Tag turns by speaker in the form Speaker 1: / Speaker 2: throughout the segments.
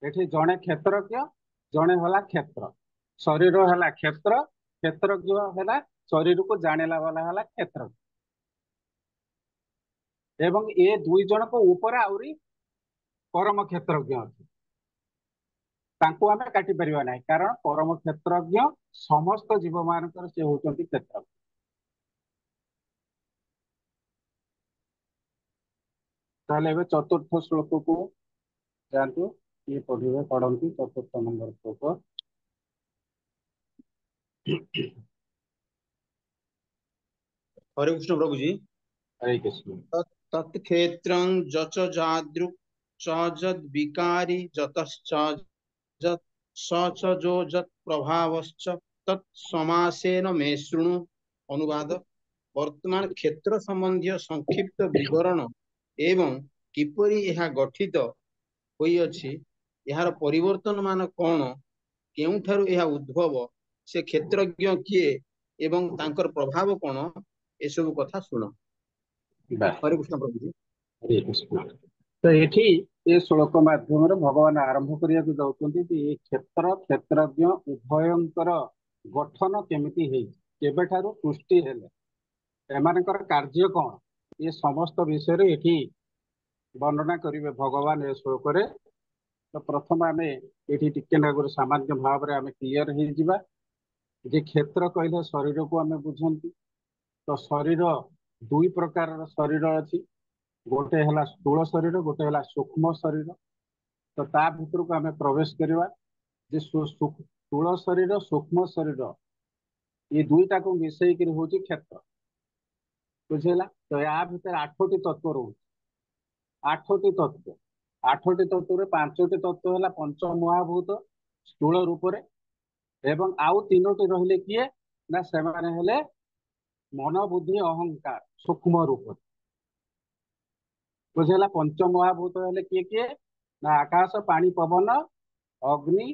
Speaker 1: एठी जड़े क्षेत्रज्ञ जड़े है क्षेत्र शरीर है क्षेत्र क्षेत्रज्ञ है शरीर को जानेला वाला है क्षेत्र एवं ये दुई जन को ऊपर आउरी परम क्षेत्रज्ञ अच्छे तांको आमे काटी परिवा नाही कारण परम क्षेत्रज्ञ समस्त जीव मानकर से होचंती क्षेत्र ताले एबे चतुर्थ श्लोक को जानतु ये पढ़िवे पढ़ंती चतुर्थ नंबर श्लोक।
Speaker 2: हरे कृष्ण प्रभु जी।
Speaker 1: हरे कृष्ण।
Speaker 2: तत्क्षेत्रं जच जादृक् च जद् विकारी जतश्च जत् स च जो जत् प्रभावश्च तत् समासेन मे शृणु। अनुवाद। वर्तमान क्षेत्र संबंधी संक्षिप्त विवरण एवं किपरि यह गठित होई अछि यार परिवर्तन मान कौन केउठारु यह उद्भव से क्षेत्रज्ञ किए एवं तांकर प्रभाव कौन एसबु कथा सुन। हरे कृष्ण प्रभु जी।
Speaker 1: हरे कृष्ण। तो एठी ये श्लोक माध्यम भगवान आरंभ करिया जाउछन्ती कि ये क्षेत्र क्षेत्रज्ञ उभयंकर गठन केमिति हेई केबेठारु सृष्टि हेले एमानकर कार्य कौन ये समस्त विषय एठी वर्णना करिवे भगवान ए श्लोक रे। तो प्रथम आमे एठी टिके नागुर सामान्य भाव रे आमे क्लियर हे जिबा जे क्षेत्र कहले शरीर को आमे बुझंती। तो शरीर दुई प्रकार शरीर अछि गोटे है स्थूल शरीर गोटे है सूक्ष्म शरीर। तो ता भीतर को आमे प्रवेश करवा जे स्थूल शरीर सूक्ष्म शरीर ये दुईटा को मिसई कर होची क्षेत्र बुझेला। तो या भीतर आठटी तत्व रोच आठटी तत्व आठटी तत्व पांचटी तत्व है पंच महाभूत स्थूल रूप रे एवं आउ तीनोटी रहिले किए ना से हेले मन बुद्धि अहंकार सूक्ष्म रूप बुझेला। पंच महाभूत हेले किए किए ना आकाश पानी पवन अग्नि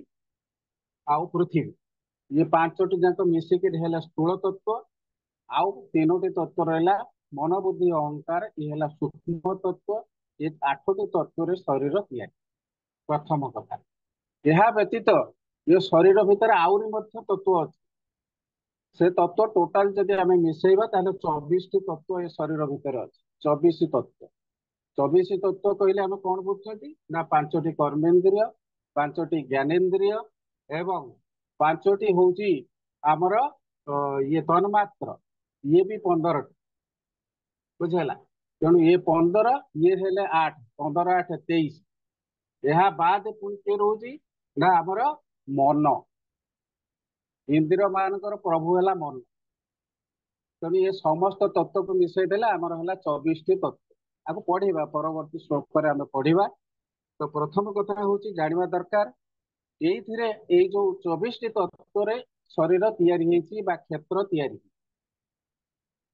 Speaker 1: आउ पृथ्वी ये पांचटी जाक मिसिक हेला स्थूल तत्व आउ तीनोटी तत्व रहा मन बुद्धि अहंकार ये है सूक्ष्म तत्व ये आठटी तत्व रे शरीर तैयारी प्रथम कथा। यह व्यतीत ये शरीर भितर आउरी मध्य तत्व अच्छे से तत्व टोटाल जदि आम मिसेबा ताहले 24 टी तत्व ये शरीर भितर अच्छे 24 तत्व 24 तत्व कहले आम कौन बुझुଛନ୍ତି ना पांचटी कर्मेन्द्रिय पांचटी ज्ञानेन्द्रिय एवं पांचटी हूँ आमर ये तन्मात्र ये भी 15 बुझेगा। तेणु ये 15 ये हेले 8 15 8 23 यह बाद पुणी किए रोची ना आमर मन इंद्रिय मानकर प्रभु है मन। तेणु ये समस्त तत्व को मिसई देला आमर है 24 टी तत्व आपको पढ़ा परवर्ती श्लोक आम पढ़ा। तो प्रथम कथा हूँ जानवा दरकार ये जो 24 टी तत्व रे शरीर तैयारी होइछि बा क्षेत्र तैयारी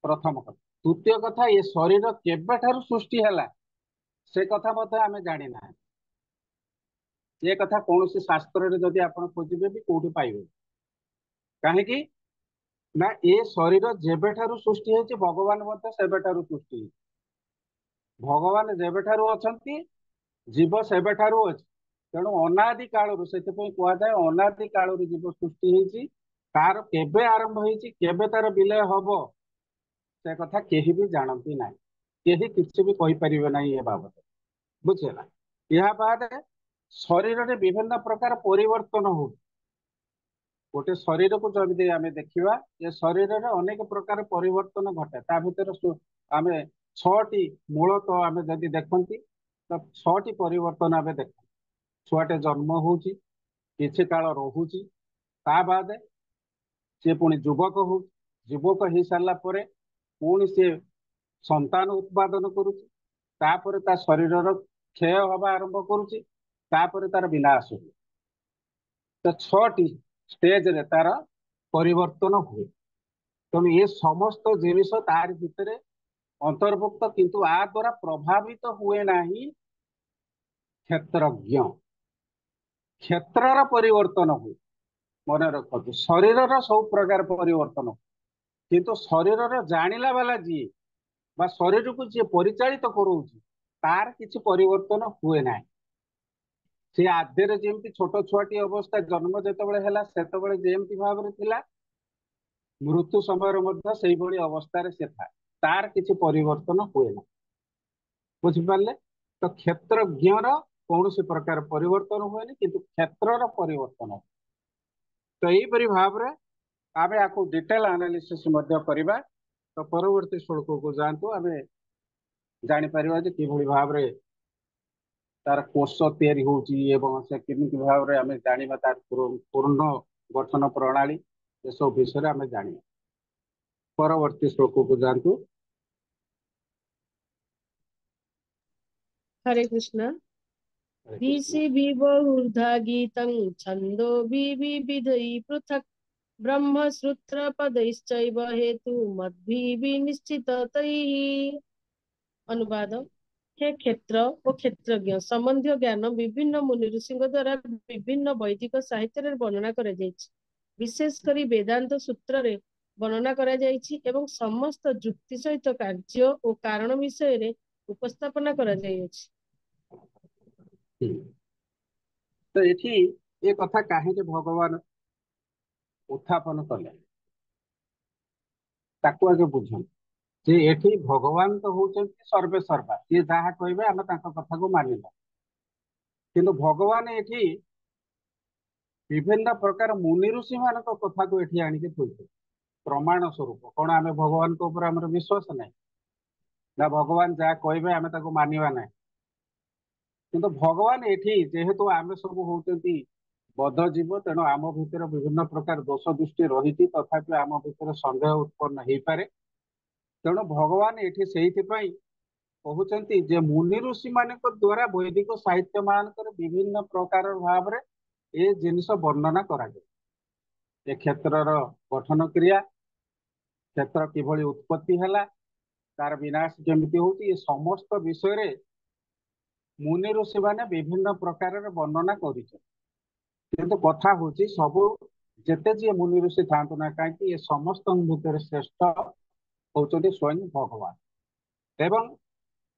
Speaker 1: प्रथम कथा। द्वितीय कथा ये शरीर केबेठारु सृष्टि हैला से कथा मते आमे जानि ना ये कथा कौन सी शास्त्र रे जदि आपण खोजिबे भी कोठी पाइबे काहे कि ना ये शरीर जेबेठारु सृष्टि होइछि भगवान मते सेबेठारु सृष्टि होइछि। भगवान जेबेठारु अछंती जीव सेबेठारु अछि तेणु अनादि कालरू से कहुए अनादि कालरू जीव सृष्टि होइछि तार केबे आरंभ होइछि केबे तार विलय हब से कथा केही भी जानती ना केही किसी भी कहि परिबे नाही ए बाबत बुझेला। यह बाद शरीर रे विभिन्न प्रकार परिवर्तन हो गोटे शरीर को जब आम देखा ये शरीर रे अनेक प्रकार परिवर्तन घटे ता भीतर आमे 6टी मूल तो आम जदि देखती तो 6टी परिवर्तन आम देख छुआटे जन्म होची किछि काल रहुची ता बाद सी पुणी युवक हो युवक हो सारा पुणी सी संतान उत्पादन करुच्ची तापर ता शरीर क्षय हवा आरंभ करुच्ची तापर तार विनाश हुए। तो 6टी स्टेज रे तार परिवर्तन हुए। तेणु ये समस्त जिनिस तार भितर अंतर्भुक्त किंतु आ द्वारा प्रभावित हुए नहीं क्षेत्रज्ञ क्षेत्र परिवर्तन हुए मन रखु शरीर सब प्रकार परिवर्तन किंतु शरीर जानिला वाला जी बा शरीर को जी परिचालित करोछि तार किछि परिवर्तन हुए ना। से आद्य जमी छोट छुआटी अवस्था जन्म जिते से जमी भाव में थिला मृत्यु समय से अवस्था से था तार किसी परिवर्तन हुए ना बुझिपारे तो क्षेत्रज्ञर कौन सी प्रकार परिवर्तन हुए किंतु क्षेत्र परिवर्तन तो यहीपरि भाव में आम आपको डिटेल एनालिसिस करवा तो परवर्ती श्लोक को जातु आम जापर कि भाव में तार कोष तैयारी होची एवं से किमिति भाव में आम जाना तार पूर्ण गठन प्रणाली ये सब विषय आम जाना परवर्ती श्लोक को जातु।
Speaker 3: हरे कृष्ण। दिशि बहुधा गीतं छंदो विविधै पृथक् ब्रह्मसूत्र पदैश्चैव हेतु मद्भिः निश्चिततैः। अनुवाद। हे क्षेत्र और क्षेत्रज्ञ संबंधी ज्ञान विभिन्न मुनि ऋषि द्वारा विभिन्न वैदिक साहित्य वर्णना करा जायछि। विशेषकर वेदांत सूत्र रे वर्णना करा जायछि एवं समस्त जुक्ति सहित कार्य और कारण विषय रे उपस्थापना करा जायछि।
Speaker 1: तो ये ये कथा कहीं भगवान उत्थापन कले ताकू आगे बुझन जे एठी भगवान तो होचंती सर्वे सर्वा ये जहाँ कहे आम कथा को मानिला किंतु भगवान एठी विभिन्न प्रकार मुनि ऋषि मान कथा को एठी आनिके थोइछे प्रमाण स्वरूप कौन आम भगवान को ऊपर आमर विश्वास ना ना भगवान जहाँ कहे आम मानिबा ना किंतु भगवान एठी जेहेतु आम सब होचंती बद्ध जीव तेणु आम भितर विभिन्न प्रकार दोष दृष्टि रही तथापि आम भितर संदेह उत्पन्न हो पारे तेणु भगवान ये से कहते जे मुनि ऋषि मान द्वारा वैदिक साहित्य मान विभिन्न प्रकार भाव में ये जिनस वर्णना करा जाए क्षेत्र गठन क्रिया क्षेत्र किभली उत्पत्ति है तार विनाश केमिति होती ये समस्त विषय रे मुनि ऋषि माने विभिन्न प्रकार वर्णना कर कथा हूँ सब जेते जी मुनि ऋषि था ना कहीं ये समस्त भितर श्रेष्ठ होचंती स्वयं भगवान एवं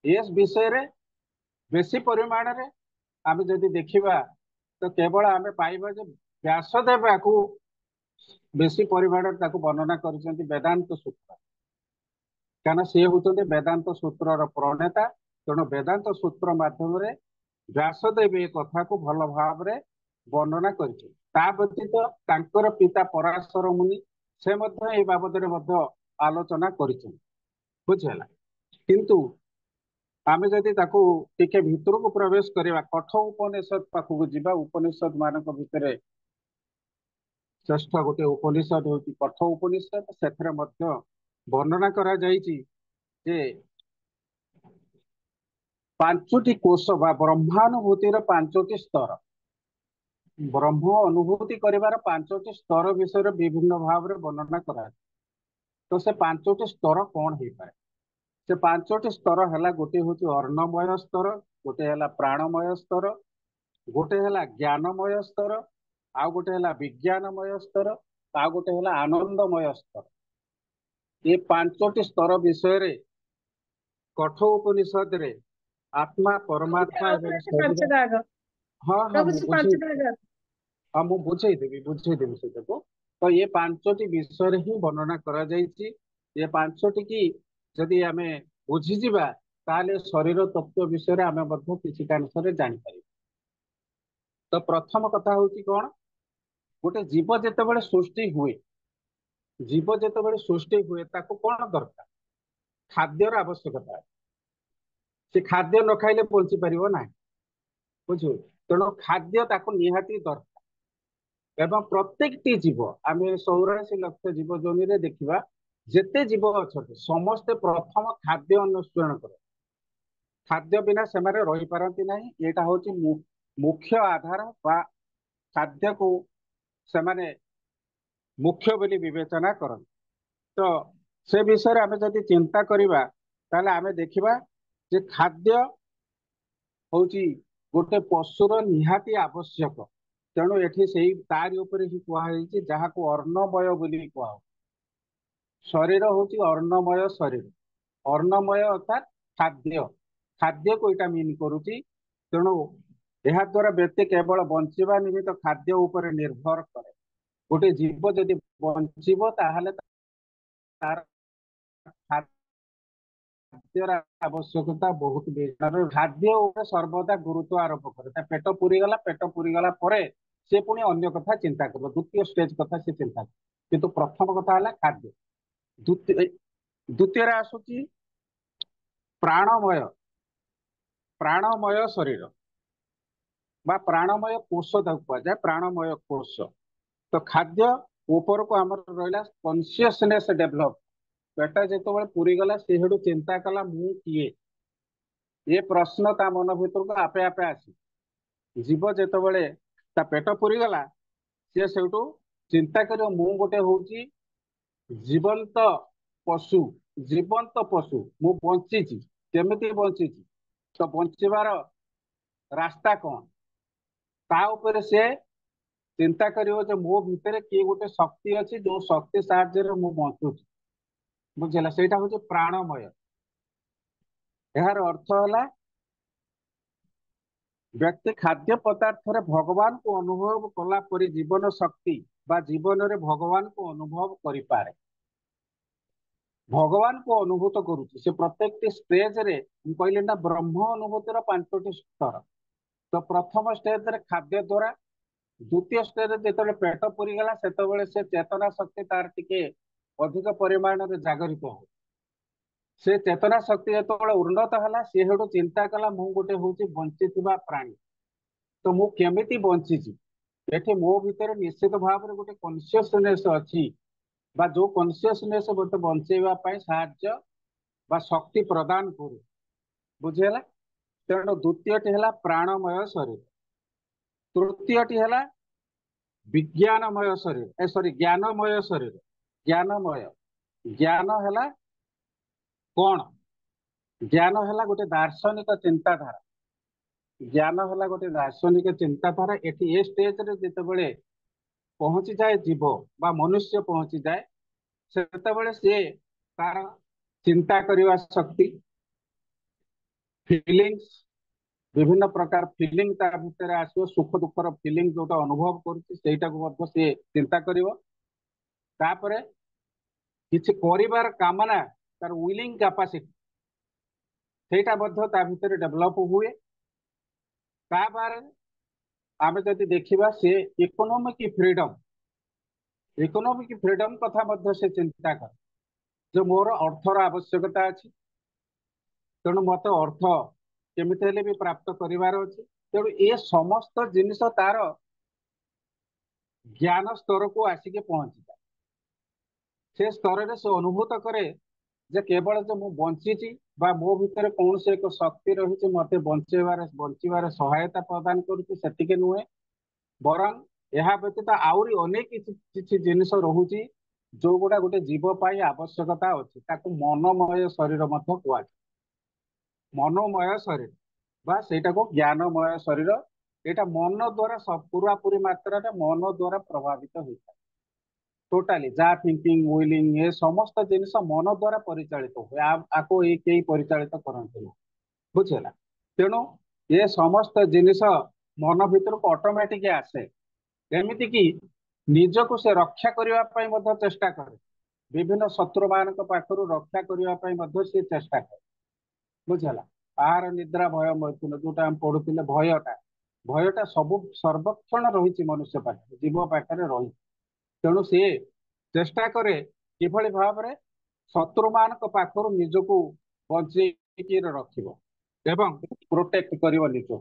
Speaker 1: इस विषय रे बेसी परिमाण रे आम जदि देखिबा तो केवल आम पाइबा जे व्यासदेव याकू बेसी परिमाण ताकू वर्णना करिसेंती वेदांत सूत्र कारण सी होचंती वेदांत सूत्रर प्रणेता तेणु वेदांत सूत्र माध्यम रे व्यासदेव ये कथा को भल भाव में वर्णना करिसे ता व्यतीत तांकर पिता पराशर मुनि से मध्य ए बाबद रे मध्य आलोचना करिसें बुझेला किंतु आमे जदि ताकू टिके भितर को प्रवेश करवा कठ उपनिषद पाखक जीवा उपनिषद मान भितर श्रेष्ठ गोटे उपनिषद हूँ कठ उपनिषद से वर्णना करा जायछि जे पांचटी कोश बा ब्रह्मानुभूतिर पांचटी स्तर ब्रह्म अनुभूति करिवार पांचटी स्तर विषय विभिन्न भाव में वर्णना करा तो से पांचटी स्तर कौन हो पाए से पांचटी स्तर है गोटे हूँ अर्णमय स्तर गोटे है प्राणमय स्तर गोटे है ज्ञानमय स्तर आउ गोटे है विज्ञानमय स्तर आउ गोटे है आनंदमय स्तर ये पांचटी स्तर विषय रे कठ उपनिषद रे आत्मा परमात्मा एवं शरीर हाँ हाँ मुझे बुझेदेवी से तो ये पांचटी विषय ही वर्णना करा जायछि ये पांचटी की जदि आमे बुझीजिबा ताले शरीर तत्व विषय रे आमे मध्य किसी कांशरे जानि पारि तो प्रथम कथा होची कोन गोटे जीव जेतेबेले सृष्टि हुए जीव जेतेबेले सृष्टि हुए ताको कोन दरकार खाद्यर आवश्यकता से खाद्य न खाइले बंची परिबो ना बुझु तेणु खाद्य ताको निहाती दरकार एवं प्रत्येक टी जीव आमे 84 लाख जीव जोनि रे देखिबा जेते जीव अच्छे समस्ते प्रथम खाद्य अनुसरण कर खाद्य बिना से रही पारती ना यहाँ हूँ मुख्य आधार बा खाद्य को से मुख्य बोली विवेचना कर तो से विषय आम जब चिंता करवा ताले आम देखा जे खाद्य हूँ गोटे पशुर निहाती आवश्यक तेणु ये से तारी उपरे ही कहुई जहाँ को अर्णमय बोली कह शरीर हूँ अर्णमय शरीर अर्णमय अर्थात खाद्य खाद्य को यहाँ मीन करुच्ची तेणु ଏହା द्वारा व्यक्ति केवल बंचिबा निमित्त खाद्य उपर निर्भर करे। गोटे जीव जदि बंचिब ताहले तार खाद्यर आवश्यकता बहुत बेसी। खाद्य उपर सर्वदा गुरुत्व आरोप करे। पेट पूरी गला, पेट पूरी गला परे से पुणी अन्य कथा चिंता कर, द्वितीय स्टेज कथा से चिंता कर, किंतु प्रथम कथा है खाद्य। द्वितीय आसूची प्राणमय, प्राणमय शरीर बा प्राणमय कोश कहुए, प्राणमय कोश। तो खाद्य ऊपर को आमर रहा कॉन्शियसनेस डेभलप। पेट जो पूरी गला से चिंता कला मु किए, ये प्रश्न ता मन भीतर को आपे आपे आसी। जीव जेतबेले ता पेट पूरी गला सी सेठू चिंता कर मु गोटे हूँ जीवंत पशु, जीवंत पशु मु बंची केमिति बंची, तो बंचवार रास्ता कौन, ता ऊपर से चिंता करियो जे मो भितर किए गोटे शक्ति अच्छी जो शक्ति साहाय्य मु बंचुची। बुझेला, सेटा हूँ प्राणमय। यार अर्थ है व्यक्ति खाद्य पदार्थ रे भगवान को अनुभव कला परी जीवन शक्ति बा जीवन रे भगवान को अनुभव करि पारे। भगवान को अनुभूत करुच्ची से प्रत्येक स्टेज रे कहले ना ब्रह्म अनुभूतिर 5टी स्तर। तो प्रथम स्टेज रे खाद्य द्वारा, द्वितीय स्टेज जो पेट पूरी गला से चेतना शक्ति तार टिके अधिक परिमाण रे जागरित हो। से चेतना शक्ति जो उन्नत है सी हेतु चिंता कला मु गोटे हूँ बंची प्राणी, तो मु केमिति बंची ये मो भीतर निश्चित भाव में गोटे कॉन्शियसनेस अच्छी बा जो कॉन्शियसनेस मत बंचेवा साहाय्य बा शक्ति प्रदान करे। बुझेला, तेणु द्वितीयटी है प्राणमय शरीर, तृतीयटी है विज्ञानमय शरीर, सॉरी ज्ञानमय शरीर। ज्ञानमय, ज्ञान है कौन, ज्ञान है गोटे दार्शनिक चिंताधारा। ज्ञान है गोटे दार्शनिक चिंताधारा। एटी ए स्टेज रे जितेबले पहुंची जाए जीव बा मनुष्य पहुंची जाए सेतेबले से तार चिंता करने शक्ति, फीलिंग्स, विभिन्न प्रकार फीलिंग ता भीतर आसो, सुख दुखर फीलिंग जोटा अनुभव करूटा को सी चिंता करिवो। तापरे किछि करिवार कामना, तार विलिंग कैपेसिटी सेटा ता भीतर डेवलप हुए। ताबार आमे जदि देखिबा से इकोनॉमिक फ्रीडम, इकोनॉमिक फ्रीडम कथा मध्य से चिंता कर जो मोर अर्थर आवश्यकता अच्छी, तेणु मत अर्थ केमिति हेले भी प्राप्त करिवार अछि। तेणु ये समस्त जिनिस तार ज्ञान स्तर को आसिके पहुंची जाए। से स्तर रे से अनुभूत करे जे केवल जो मु बंची बा मो भीतर कौन से एक शक्ति रही मते बंचीबार सहायता प्रदान करुच्ची, सेतिके नुहे बरं यह व्यतीत आउरी अनेक किछि जिनिस रहुची जो गुड़ा गोटे जीव पाई आवश्यकता अच्छी, ताकू मनोमय शरीर मध्य कुआଯାଏ। मनोमय शरीर बा सेटा को ज्ञानमय शरीर। एटा मन द्वारा पूरा पूरी मात्रा मन द्वारा प्रभावित होता है। टोटाली जा थिंकिंग विलिंग ये समस्त जिनिस मन द्वारा परिचालित हुए, आपको ये कई परिचालित करते बुझेगा। तेणु ये समस्त जिनिस मन भीतर को ऑटोमेटिक आसे, एमती कि निजको से रक्षा करने चेष्टा करे, विभिन्न शत्रु मान पाखर रक्षा करने से चेष्टा करे। बुझेगा, आहार निद्रा भय मैथुन जोटा हम पढ़ुले भयटा, भयटा सब सर्वक्षण रही मनुष्य पाखे, जीव पाखे रही। तेणु सी चेष्टा करे किभली भाव में शत्रु मान पाखर निजको बंचेकी रखिबो एवं प्रोटेक्ट करिवो निजो।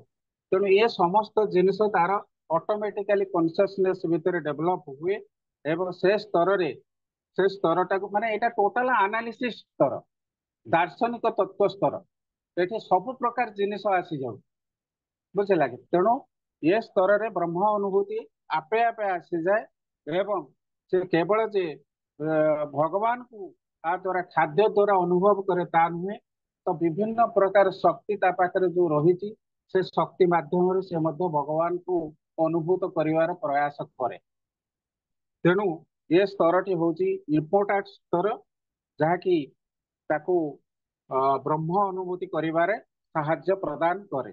Speaker 1: तेणु ये समस्त जिनिस तार ऑटोमेटिकली कॉन्शियसनेस भीतर डेवलप हुए एवं से स्तर रे से स्तरटा को माने एटा टोटल एनालिसिस स्तर, दार्शनिक तत्व स्तर, ये सब प्रकार जिनिस आसी जाऊ। बुझे लगे, तेणु ये स्तर रे ब्रह्म अनुभूति आपे आपे आसी जाए एवं से केवल जे भगवान को आ द्वारा खाद्य द्वारा अनुभव करे ता नुहे, तो विभिन्न प्रकार शक्ति ता पाखरे जो रही से शक्ति माध्यम से मध्य भगवान को अनुभूत करिवार प्रयास करे। तेणु ये स्तरटी हूँ इम्पोर्टाट स्तर जहाँकि ताकू ब्रह्म अनुभूति करिवारे साहाय्य प्रदान करे।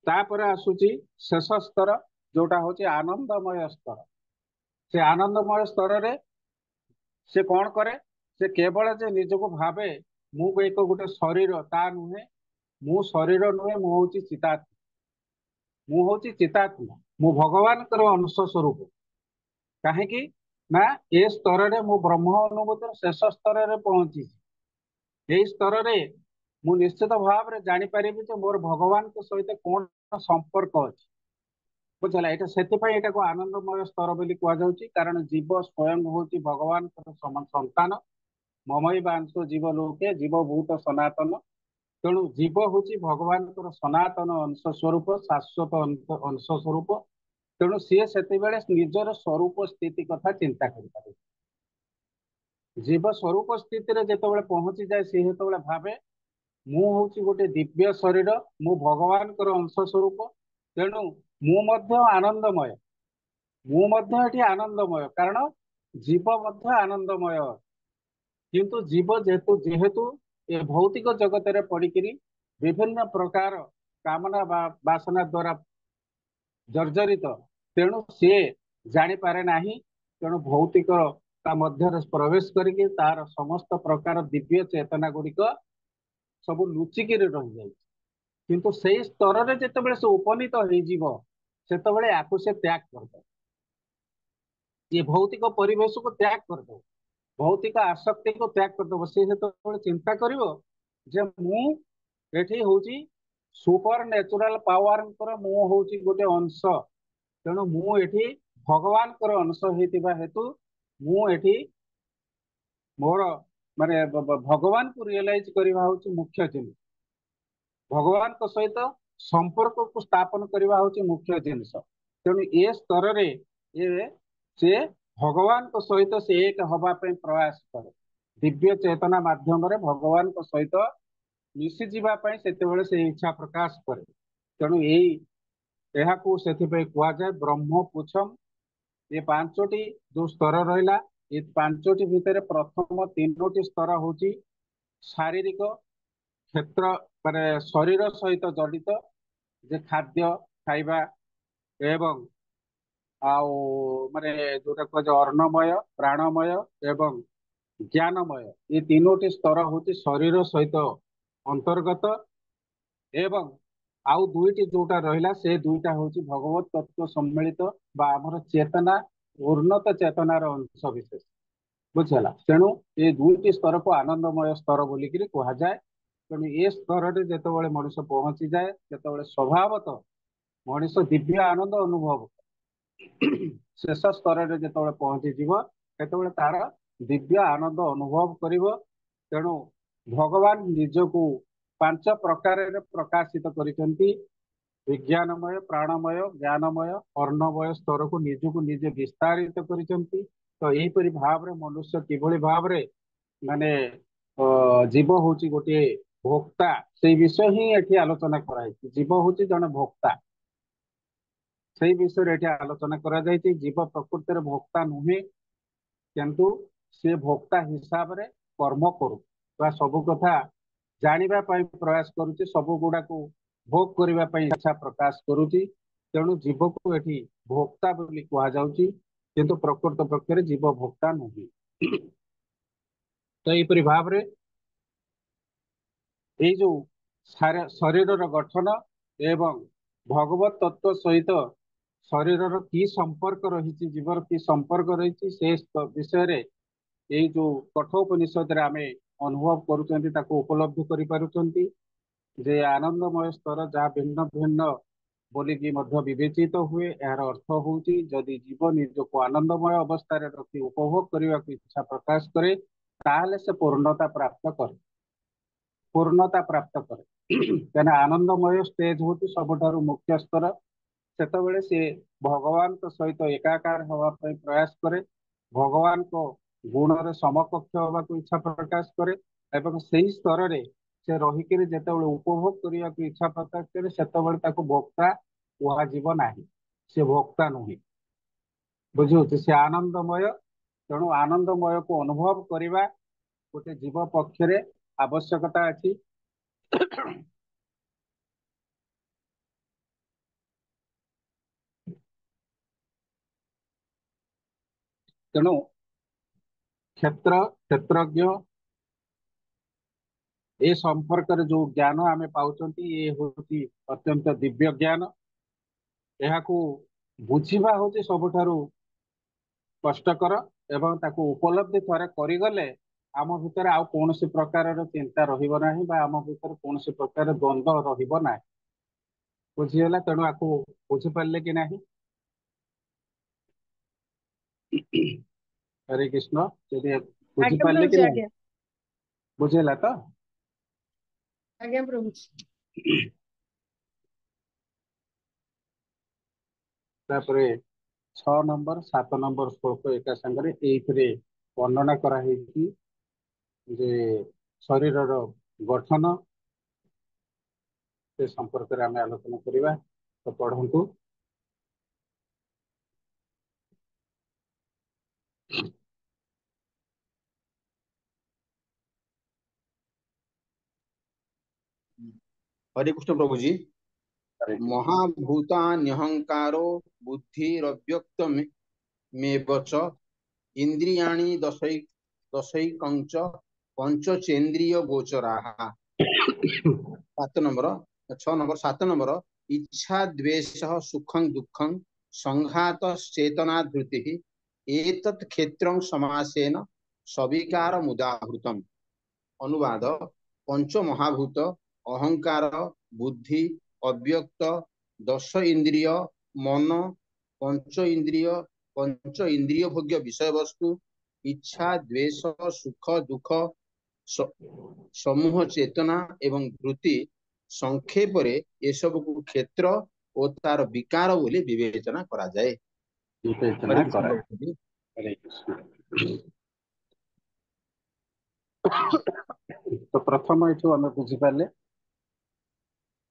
Speaker 1: तापर आसुची शेष स्तर जोटा हूँ आनंदमय स्तर। से आनंदमय स्तर रे से कौन करे से केवल जे निजको भावे मु एक गोटे शरीर ता नुहे मु शरीर नुहे मु हूँ चितात्मा मु हूँ चितात्मा मु भगवान अंश स्वरूप कहीं ना ए स्तर रे मु ब्रह्म अनुभूतिर शेष स्तर रे पहुंची यही स्तर रे मु निश्चित भाव रे जानी परिबि जे मोर भगवान के सहित कौन संपर्क अछि बुझला एटा सेतिपई एटा को आनंदमय स्तर बोली कुआ जाउची कारण जीव स्वयं होची भगवान के संतान ममई बांश जीव लोके जीव भूत सनातन तेणु जीव होची भगवान के सनातन अंश स्वरूप शाश्वत अंश स्वरूप तेणु सी से निजर स्वरूप स्थिति कथा चिंता कर जीव स्वरूप स्थिति रे जेतेबेले पहुंची जाए सी हेतेबेले भावे मु होची गोटे दिव्य शरीर मु भगवान कर अंश स्वरूप तेणु मु मध्य आनंदमय मु मध्य एठी आनंदमय कारण जीव मध्य आनंदमय किंतु जीव जेहेतु जेहेतु ये भौतिक जगत रे पड़िकिरी विभिन्न प्रकार कामना वासना द्वारा जर्जरित तेणु सी जानी पारे नाही तेणु भौतिक ता मध्य प्रवेश करके तार समस्त प्रकार दिव्य चेतना गुड़िक सब लुचिकी रही जाए किंतु से स्तर रे जेतेबेले से उपनीत हो सेतेबेले याकु से त्याग करदे ये भौतिक परिवेश को त्याग करदे भौतिक आसक्ति को त्याग करदे से सेतेबेले चिंता करिवो जे मु एठी होची सुपर नेचुरल पावर मु होची गोटे अंश तेणु मु एठी भगवान कर अंश हेतिबा हेतु मु एठी मोर माने भगवान को रियलाइज करवा हूँ मुख्य जिनिस भगवान को सहित संपर्क को स्थापन करवा हूँ मुख्य जिनिस तेणु ए स्तर रे ये से भगवान को सहित से एक हवा पे प्रयास करे दिव्य चेतना माध्यम रे भगवान को सहित मिसी जीवा पई सेतेबेले से इच्छा प्रकाश करे तेणु यही एहाकू सेथिपई कुआ जाए ब्रह्म पुछम ये पांचटी जो स्तर रहिला ये पांचटी भितर प्रथम तीनोटी स्तर होची शारीरिक क्षेत्र माने शरीर सहित जड़ित जे खाद्य खाइबा एवं आउ माने जोटा कह अन्नमय प्राणमय एवं ज्ञानमय ये तीनोटी स्तर होची शरीर सहित अंतर्गत एवं आउ दुईटी जोटा रहिला से दुईटा होची भगवत तत्व सम्मिलित बा हमर चेतना उन्नत चेतनार अंश विशेष बुझला तेणु ये दुईटी स्तर को आनंदमय स्तर बोलिक कह जाए तेणु ये स्तर रे जेतेबेले मनुष्य पहुंची जाए सेतेबेले स्वभावतः मनुष्य दिव्य आनंद अनुभव शेष स्तर रे जेतेबेले पहुंची जीव सेतेबेले तार दिव्य आनंद अनुभव करिवो तेणु भगवान निजको पांच प्रकार प्रकाशित करिसेंती विज्ञानमय प्राणमय ज्ञानमय अर्णमय स्तर को निजको निजे विस्तारित करिसेंती तो यहीपरि भाव रे मनुष्य किभଳି भाव रे माने जीव होची गोटे भोक्ता से विषय ही एठी आलोचना कराई जीव होची जने भोक्ता से विषय एठी आलोचना करा जायछि जीव प्रकृति रे भोक्ता नुहे किंतु से भोक्ता हिसाब रे कर्म करू बा सब कथा जानिबा पई प्रयास करूची सब गुडा को भोग करिबा पई इच्छा प्रकाश करूची तेणु जीव को एठी भोक्ता बोली कहा जाउची किंतु प्रकृत पक्ष रे जीव भोक्ता नुहे तो यहीपरि भाव रे ये जो शरीर गठन एवं भगवत तत्व सहित शरीर की संपर्क रही जीवर की संपर्क रही से विषय रे ये जो कठोपनिषद आम अनुभव करुँच उपलब्धि करि जे आनंदमय स्तर जहाँ भिन्न भिन्न बोलिकी विवेचित हुए यार अर्थ हूँ जदि जीव निजको आनंदमय अवस्था रखी उपभोग करने को इच्छा प्रकाश करे ताहले से पूर्णता प्राप्त करे कहना आनंदमय स्टेज हूँ सबुठारु मुख्य स्तर सेतबेले से भगवान तो सहित एकाकार हवा प्रयास करे भगवान को गुण रे समकक्ष हवा को इच्छा प्रकाश करे एवं सही स्तर रे से रहीकि जितेबाला उपभोग करने को इच्छा प्रकाश करे सेतबेले ताको भोक्ता कुहाଯିब नाही से भोक्ता नुहे बुझे से आनंदमय तेणु आनंदमय को अनुभव करने गोटे जीव पक्ष आवश्यकता अच्छी तेणु क्षेत्र क्षेत्रज्ञ ए संपर्क जो ज्ञान आम पाँच ये हूँ अत्यंत दिव्य ज्ञान। यहाँ बुझा हूँ सबुठारु कष्टकर एवं ताकू उपलब्धि थरे करिगले आम भितर आउ कौन प्रकार चिंता रहिबो नाही बा आम भितर कौन प्रकार द्वंद्व रहिबो नाही। बुझीगला तेणु आपको बुझी पारे कि नहीं। हरे कृष्ण यदि बुझी
Speaker 3: आज्ञा
Speaker 1: पारे कि
Speaker 3: प्रभुजी
Speaker 1: नहीं
Speaker 3: आज्ञा।
Speaker 1: बुझेला तो
Speaker 3: आज्ञा प्रभुजी।
Speaker 1: तापरे 6 नंबर 7 नंबर श्लोक एका संगे एइथरे वर्णना करा हेछि जे शरीर गठन से संपर्क में आम आलोचना करवा। तो पढ़ंतु।
Speaker 2: हरे कृष्ण प्रभु जी।
Speaker 1: हरे कृष्ण।
Speaker 2: महाभूतान्यहंकारो बुद्धिरव्यक्त मेव च इंद्रियाणि दशैकंच पंचचेन्द्रिय गोचराः। 7 नंबर 6 नंबर 7 नंबर इच्छा द्वेष सुखं दुखं संघात चेतना धृति एतत् क्षेत्रं समासेन सविकार मुदाहृतम्। अनुवाद पंच महाभूत अहंकार बुद्धि अव्यक्त दश इंद्रिय मन पंच इंद्रिय भोग्य विषय वस्तु इच्छा द्वेष सुख दुख समूह चेतना एवं वृत्ति संक्षेप ये सब को क्षेत्र और तार विकार बोली विवेचना करा जाए।
Speaker 1: विवेचना
Speaker 2: हरे कृष्ण
Speaker 1: कराए।
Speaker 2: प्रभु जी।
Speaker 1: हरे कृष्ण। तो प्रथम ये आम बुझीपारे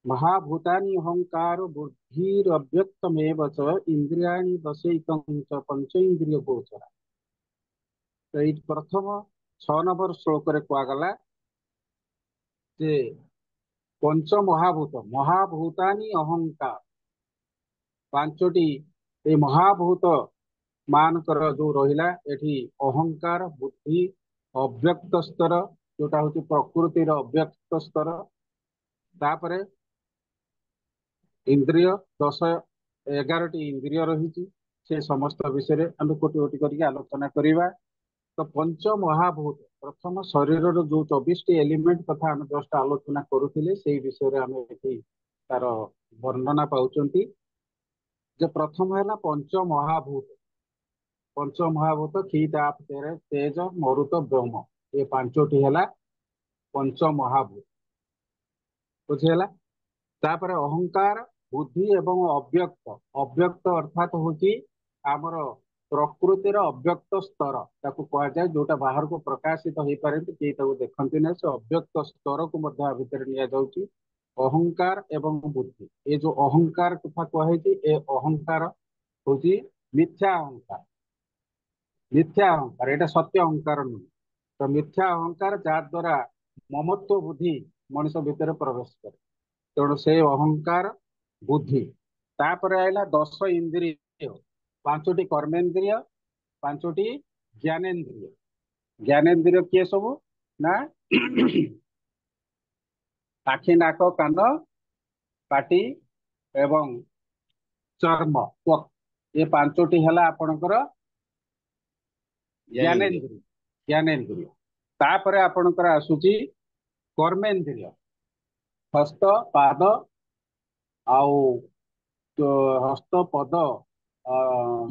Speaker 1: महाभूतानि अहंकार बुद्धिरव्यक्तमेव च इंद्रियाणि दशैकं च पंच इंद्रिय गोचरा। तो ये प्रथम 6 नंबर श्लोक रे कहगला जे पंच महाभूत महाभूतानि अहंकार पांचटी ए महाभूत मानकर जो रहिला एठी अहंकार बुद्धि अव्यक्त स्तर जोटा हूँ प्रकृतिर अव्यक्त स्तर तापरे इंद्रिय 10 11टी इंद्रिय रही से समस्त विषय आम कोटि कोटि करके आलोचना करवा। तो पंच महाभूत प्रथम शरीर जो 24टी एलिमेंट कथा आम जस्ट आलोचना करुले से विषय आम तार वर्णना पाउचंती जे प्रथम है पंच महाभूत। पंच महाभूत खीट आप तेज मरुत ब्रह्म ये पांचटी है पंच महाभूत। बुझीगला। तापर अहंकार बुद्धि एवं अव्यक्त अव्यक्त अर्थात हूँ आमर प्रकृतिर अव्यक्त स्तर ताकू कह जाए जोटा बाहर को प्रकाशित हो पारे कि देखते ना से अव्यक्त स्तर को भितर नि जाऊँगी अहंकार एवं बुद्धि। ये जो अहंकार कथा कहे ए अहंकार हूँ मिथ्या अहंकार। मिथ्या अहंकार एटा सत्य अहंकार नुह। तो मिथ्या अहंकार जहाद्वारा ममत्व बुद्धि मनुष्य भितर प्रवेश करे तेणु से अहंकार बुद्धि। तापर आइला 10 इंद्रिय 5टी कर्मेन्द्रिय 5टी ज्ञानेन्द्रिय। ज्ञानेन्द्रिय किए सब ना आखि नाक कान पाटी एवं चर्म त्वक ये 5टी है आपणकर
Speaker 2: ज्ञानेन्द्रिय।
Speaker 1: ज्ञानेन्द्रिय। ज्ञानेन्द्रिय तापर आपणकर आसुची कर्मेन्द्रिय हस्त पाद आउ तो हस्त पद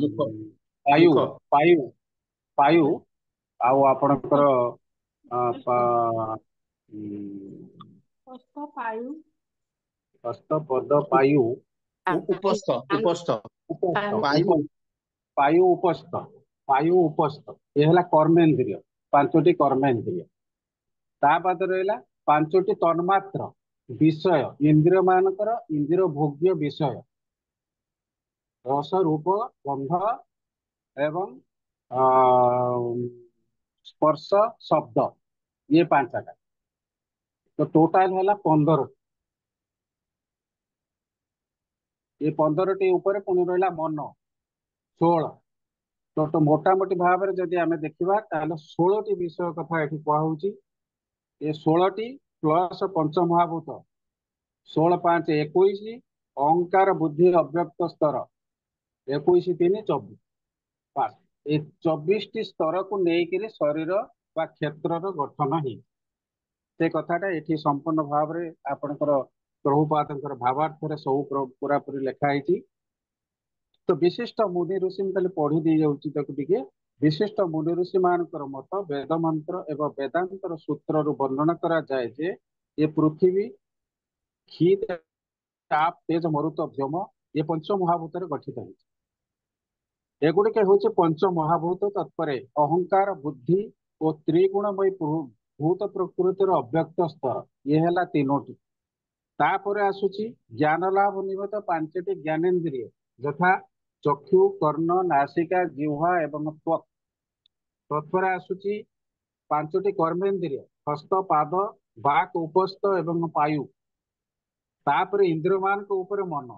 Speaker 2: मुख
Speaker 1: पायु
Speaker 2: मुख
Speaker 1: पायु पायु आउ आपणकर
Speaker 3: हस्त पायु
Speaker 1: हस्त पद पायु
Speaker 2: उपस्थ उपस्थ
Speaker 1: उपस्थ
Speaker 2: वायु
Speaker 1: पायु उपस्थ पायु उपस्थ ये है कर्मेन्द्रिय 5टी कर्मेन्द्रिय। ता बाद रहा 5टी तन्मात्र विषय इंद्रिय मानकर इंद्रिय भोग्य विषय रस रूप गंध एवं स्पर्श शब्द ये 5टा। तो टोटाल है 15। ये 15टी ऊपर पुणी रहा मन 16। तो मोटामोटी भाव में जदि आम देखा 16 विषय कथा ये कहुच्छी ये 16 प्लस पंचमहाभूत 16 5 21 अहंकार बुद्धि अव्यक्त स्तर 21 3 24 पास ये 24 स्तर को लेकर शरीर बा क्षेत्र गठन ही से कथाटा ये संपूर्ण भाव में आपणकर प्रभुपाद भावार्थ सब पूरापूरी लिखाई। तो विशिष्ट मुनि ऋषि खाली पढ़ी दी जाऊँगी टे विशिष्ट मुनि ऋषि मानकर मत वेद मंत्र एवं वेदांतर सूत्र वर्णना करा जाए जे ये पृथ्वी क्षी ताप तेज मरुत व्योम ये पंच महाभूत गठित है। एगुड़िक हूँ पंच महाभूत तत्पर अहंकार बुद्धि और त्रिगुणमयी भूत प्रकृतिर अव्यक्त स्तर ये है तीनोटी। तापर आसुची ज्ञान लाभ निमित्त 5टी ज्ञानेन्द्रिय यथा चक्षु कर्ण नासिका जिह्वा एवं त्वक। तत्पर आसुची 5टी कर्मेन्द्रिय हस्त पाद बाक उपस्थ एवं पायु। तापर इंद्रियमान को ऊपर मन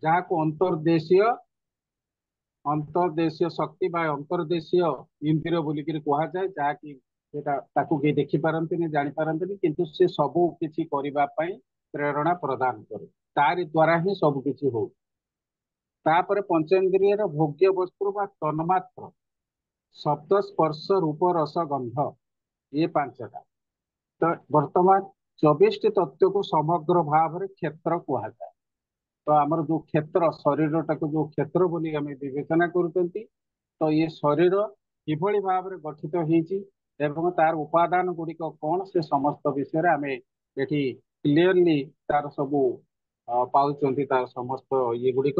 Speaker 1: जहाँ को अंतर्देशीय शक्ति बा अंतर्देशीय इंद्रिय बोलिक कहुए जहाँकि कई देखी पारती जानी पारती किंतु से सबू किसी करने प्रेरणा प्रदान करे तारि द्वारा ही सब किसी हो। तापर पंचेन्द्रिय भोग्य वस्तु बा तन्मात्र शब्द स्पर्श रूप रस गंध ये 5टा। तो वर्तमान 24 तत्व को समग्र भाव में क्षेत्र कहुए। तो आमर जो क्षेत्र शरीर टाक जो क्षेत्र बोली आम विवेचना करुँच तो ये शरीर किभली भाव में गठित होती एवं तार उपादान गुड़िक कौन से समस्त विषय आम ये क्लीयरली तार सबू पाँच तार समस्त ये गुड़िक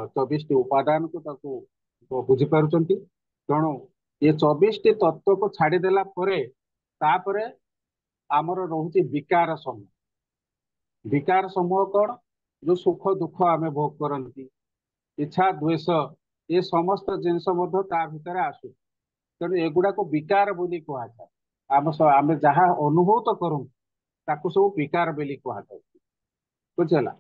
Speaker 1: 24 उपादान को बुझी पार्टी। तेणु ये 24 तत्व को छाड़देला तापर आमर रोचे विकार समूह। विकार समूह कौन जो सुख दुख आम भोग करती इच्छा द्वेष ये समस्त जिनस भितर आसू। तेणु एगुड़ा को विकार बोली कहुए आम जहाँ अनुभूत करूँ ताकू सब विकार बोली कहुए बुझेगा।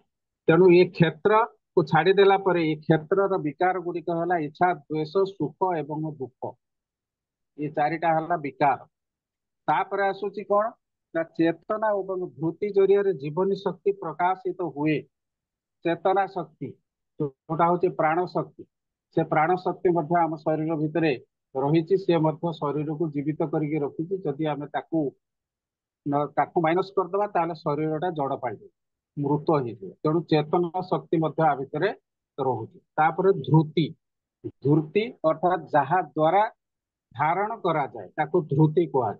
Speaker 1: तेणु ये क्षेत्र को छाड़देला ये क्षेत्र विकार गुड़िक है इच्छा द्वेष सुख एवं दुख ये 4टा है विकार। तापर आसूची कौन ना चेतना एवं धृति जरिया जीवनी शक्ति प्रकाशित हुए। चेतना शक्ति जोटा हूँ प्राण शक्ति से प्राण शक्ति आम शरीर भितर रही शरीर को जीवित करके रखी जदि आम ताकू माइनस करदे ताले शरीरटा जड़ पाई मृत हो। तेणु चेतना शक्ति आ भितर रोचे। तापर धृति धृति अर्थात जहा द्वारा धारण करा जाए ताकू धृति कहुए।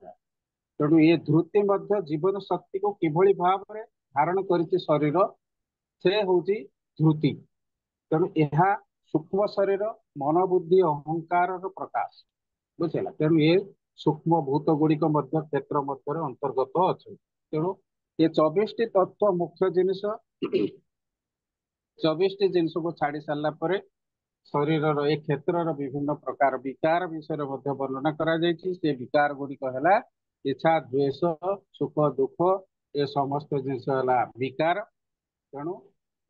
Speaker 1: तेणु ये धृति जीवन शक्ति को किभली भाव में धारण करिछि शरीर से हूँ धृति। तेणु यह सूक्ष्म शरीर मन बुद्धि अहंकार प्रकाश बुझेगा। तेणु ये सूक्ष्म भूत गुड़िक क्षेत्र अंतर्गत अच्छा। तेणु ये 24 तत्व मुख्य जिनिस 24 जिनिस को छाड़ी सारा शरीर एक क्षेत्र विभिन्न प्रकार विकार विषय वर्णना करा से विकार गुड़िक है इच्छा द्वेष सुख दुख ये समस्त जिनस है विकार। तेणु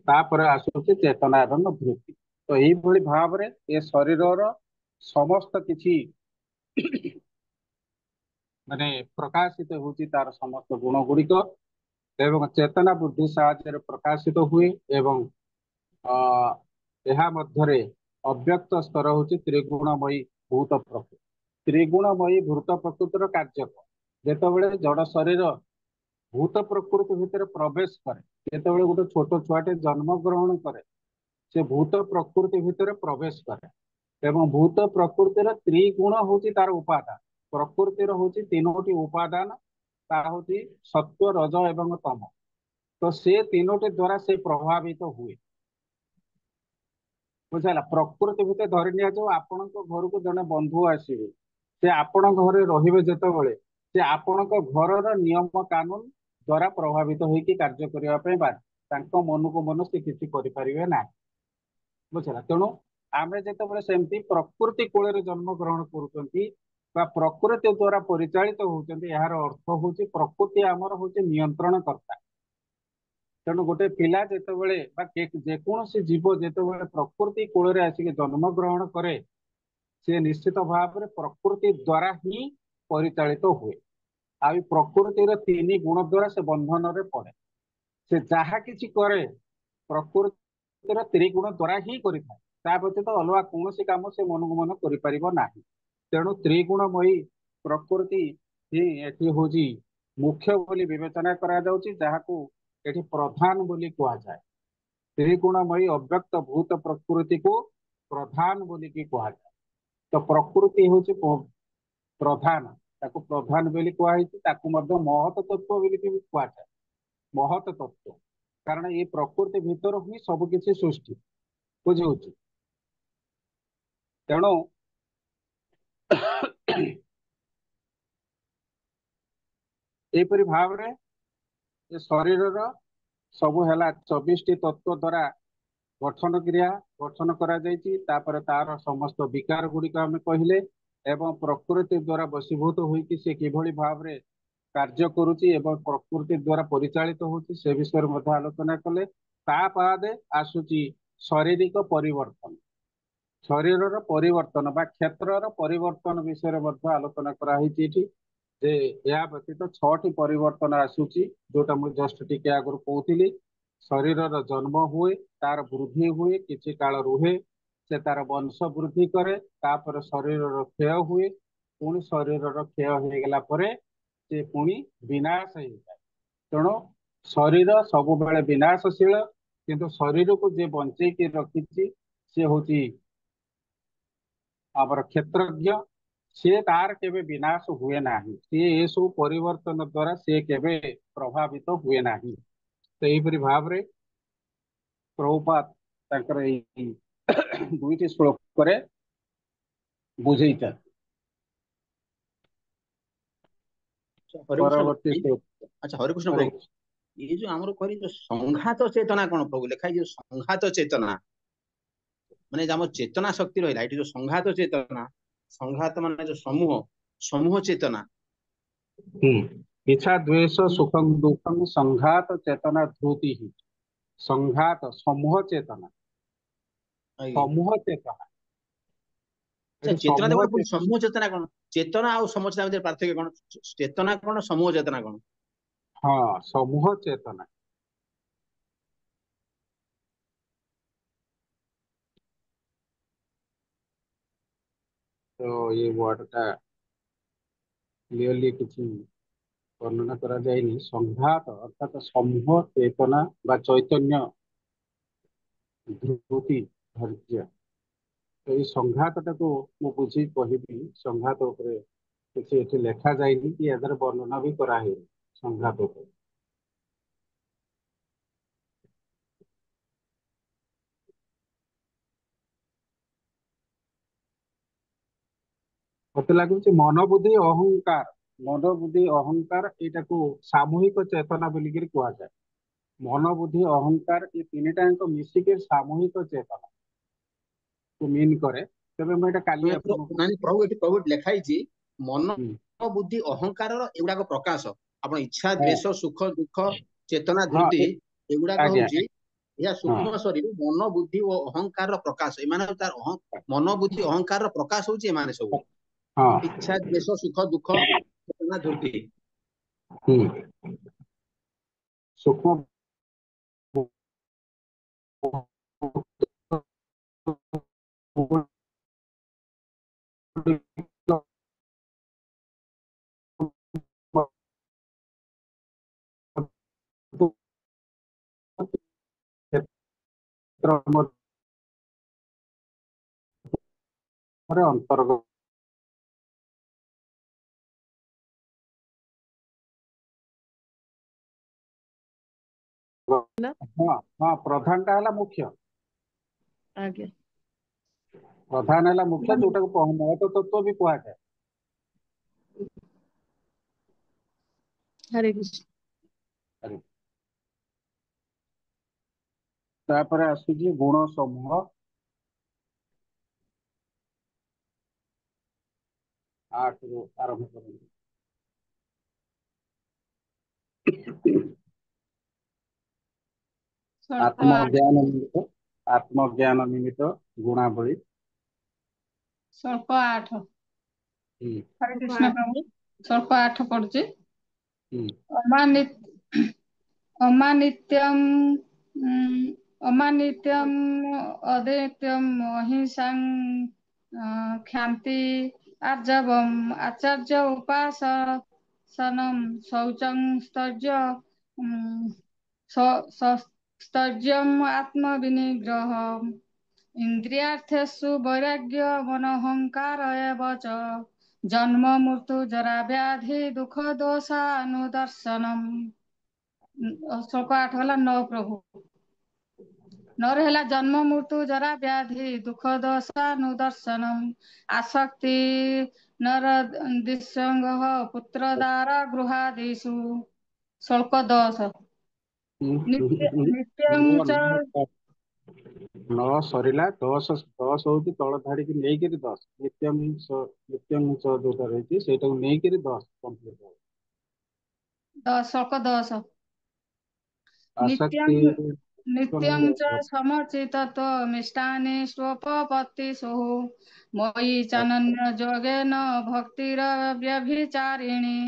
Speaker 1: तापर आसूचे चेतना एवं धृति। तो यही भाव में ये शरीर समस्त किछि माने प्रकाशित होती तार समस्त गुण गुड़िक एवं चेतना बुद्धि साहाय्य प्रकाशित हुए एवं मध्य अव्यक्त स्तर होची त्रिगुणमयी भूत प्रकृति। त्रिगुणमयी भूत प्रकृतिर कार्य जेतेबेले जड़ शरीर भूत प्रकृति भितर प्रवेश करे जेतेबेले गोटे छोट छुआटे जन्म ग्रहण करे से भूत प्रकृति भितर प्रवेश करे एवं भूत प्रकृतिर त्रिगुण होची तार उपादान। प्रकृतिर होची 3टी उपादान ता होची सत्व रज एवं तम। तो से 3टी द्वारा से प्रभावित हुए बुझाला। प्रकृति भितर धरि निया जो आपण घर को जने बंधु आसीबे से आपण घरे रहिबे जेतेबेले से आपण घर नियम कानून द्वारा प्रभावित होइकी कार्य करिया पे बाध्य तांको मन को मन से किसी करि परिबे ना बुझला। तेणु आमे जेतेबेले सेमती प्रकृति कोଳରେ जन्म ग्रहण करूचंती बा प्रकृति द्वारा परिचालित होउचंती यार अर्थ होची प्रकृति आमर होची नियंत्रण करता। तेणु गोटे पिला जेतेबेले बा जेकोसी जीव जेतेबेले प्रकृति कोଳରେ आसिके जन्म ग्रहण करे से निश्चित भाव में प्रकृति द्वारा ही परिचालित हुए। आ प्रकृतिर तीन गुण द्वारा से बंधन रे पड़े। से जहा किछि करे प्रकृतिर त्रिगुण द्वारा ही करिଥାଏ। ता व्यतीत अलगा कौन काम से मन को मन कर। तेणु त्रिगुणमयी प्रकृति ही एठी होची मुख्य बोली विवेचना करा जाउची, जाहाकू एठी प्रधान बोली कुआ जाए। त्रिगुणमयी अव्यक्त भूत प्रकृति को प्रधान बोली की कुआ जाए। तो प्रकृति होची प्रधान, ताकू प्रधान बोली कुआ हिची, ताकू मध्य महत तत्व बोली की कुआ जाए। महत तत्व कारण ये प्रकृति भीतर ही सब किछि सृष्टि बुझी। तेणु एपरि भाव रे शरीर सबु है 24 तत्व द्वारा गठन क्रिया गठन करा जायछि। तापर तार समस्त विकार गुड़िक आम कहले एवं प्रकृति द्वारा वशीभूत होइकि से किभଳି भाव रे कार्य करुछि एवं प्रकृति द्वारा परिचालित होछि से विषय मध्ये आलोचना कले। ता बादे आसुछि शारीरिक परिवर्तन, शरीर परिवर्तन बा क्षेत्र परिवर्तन विषय मध्ये आलोचना करा हिछि। जे या व्यतीत 6टी परिवर्तन आसुची जोटा मुझे जस्ट टिके आगु कहूली। शरीर जन्म हुए, तार वृद्धि हुए, किछि काल रुहे, से तार वंश वृद्धि करे, तापर शरीर क्षय हुए, पुणी शरीर क्षय हो गला परे से पुणी विनाश हो जाए। तेणु शरीर सब बेले विनाशशील, किंतु शरीर को जे बंचेकी रखी सी हूँ आमर क्षेत्रज्ञ। सी तार केवे विनाश हुए नाही, सी ये सब परिवर्तन द्वारा सी केवे प्रभावित हुए नाही। तो यहीपरि भाव रे प्रभुपाद तांकर एई दुईटी श्लोक करे बुझेइता। परवर्ती श्लोक।
Speaker 2: अच्छा हरे कृष्ण प्रभु, ये जो आमर करी जो संघात चेतना कौन प्रभु लिखा जो संघात चेतना माने आम चेतना शक्ति रहा ये जो संघात चेतना, संघात माने जो समूह समूह चेतना।
Speaker 1: इच्छा द्वेष सुखम दुखम संघात चेतना ध्रुति ही। संघात समूह चेतना, समूह चेतना।
Speaker 2: चेतना देखो समूह चेतना कौन, चेतना और समूह चेतना पार्थक्य कौन? चेतना कौन समूह चेतना कौन?
Speaker 1: हाँ समूह चेतना। तो ये वर्ड का क्लियरली किसी वर्णना करा जाएनी। संघात अर्थात समूह चेतना बा चैतन्य ध्रुति धैर्य। तो ये संघात टाको मु बुझी कहबी। संघात उपरे किसी एठी लेखा जाएनी कि एदर वर्णना भी करा है संघात उपरे। मत लगुच मन बुद्धि अहंकार, मन बुद्धि अहंकार यहाँ को सामूहिक चेतना बोलिक कह जाए। मन बुद्धि अहंकार ये तीन टाइम मिसिक सामूहिक चेतना को मीन करे। तबे मैं काली
Speaker 2: प्रभु प्रभु लिखाई मन बुद्धि अहंकार एगुड़ा प्रकाश आप इच्छा द्वेष सुख दुख चेतना धृति एगुड़ा हूँ यह सूक्ष्म शरीर मन बुद्धि और अहंकार प्रकाश। एमान तार मन बुद्धि अहंकार प्रकाश हूँ एमान सब इच्छा द्वेष सुख दुख चेतना धृति।
Speaker 1: सूक्ष्म अंतर्गत हाँ हाँ प्रधान टा है मुख्य।
Speaker 3: आगे
Speaker 1: प्रधान है मुख्य जोटा को महत्व तत्व भी कह जाए।
Speaker 3: हरे कृष्ण।
Speaker 1: तापर आसुची गुण समूह 8 रो आरंभ करेंगे। आत्मज्ञान निमित्त गुणावली
Speaker 4: स्वल्प 8
Speaker 1: हम्म,
Speaker 4: हरे कृष्ण प्रभु स्वल्प 8 पढ़ुଛି
Speaker 1: हम्म,
Speaker 4: अमानित अमानित्यम अमानित्यम अदैत्यम अहिंसां क्षान्ति आर्जवम आचार्य उपासनम शौचं स्तर्य स्तर्ज्यम आत्मविनिग्रहम् इंद्रियार्थेषु वैराग्य मनोहंकार एव च जन्म मृत्यु जरा व्याधि दुख दोषानुदर्शनम श्लोक 8 वाला 9 प्रभु नर है जन्म मृत्यु जरा व्याधि दुख दोषानुदर्शनम आसक्ति नर दिसंग पुत्र द्वारा गृहादिषु श्लोक 10 नित्य नित्यं च
Speaker 1: नौ सरिला 10 हଉଛି ତଳ ଧାଡିକି ନେଇକିରି 10 ନିତ୍ୟଂ च ଯୋଉଟା ରହିଛି ସେଇଟାକୁ ନେଇକିରି 10 କମ୍ପ୍ଲିଟ ହବ।
Speaker 4: 10 श्लोक 10
Speaker 1: आसक्ति
Speaker 4: नित्यं नित्यं च समचिततो मिष्टानि स्वोपपत्तिषु मयि चानन्य जोगेन भक्तिरव्यभिचारिणी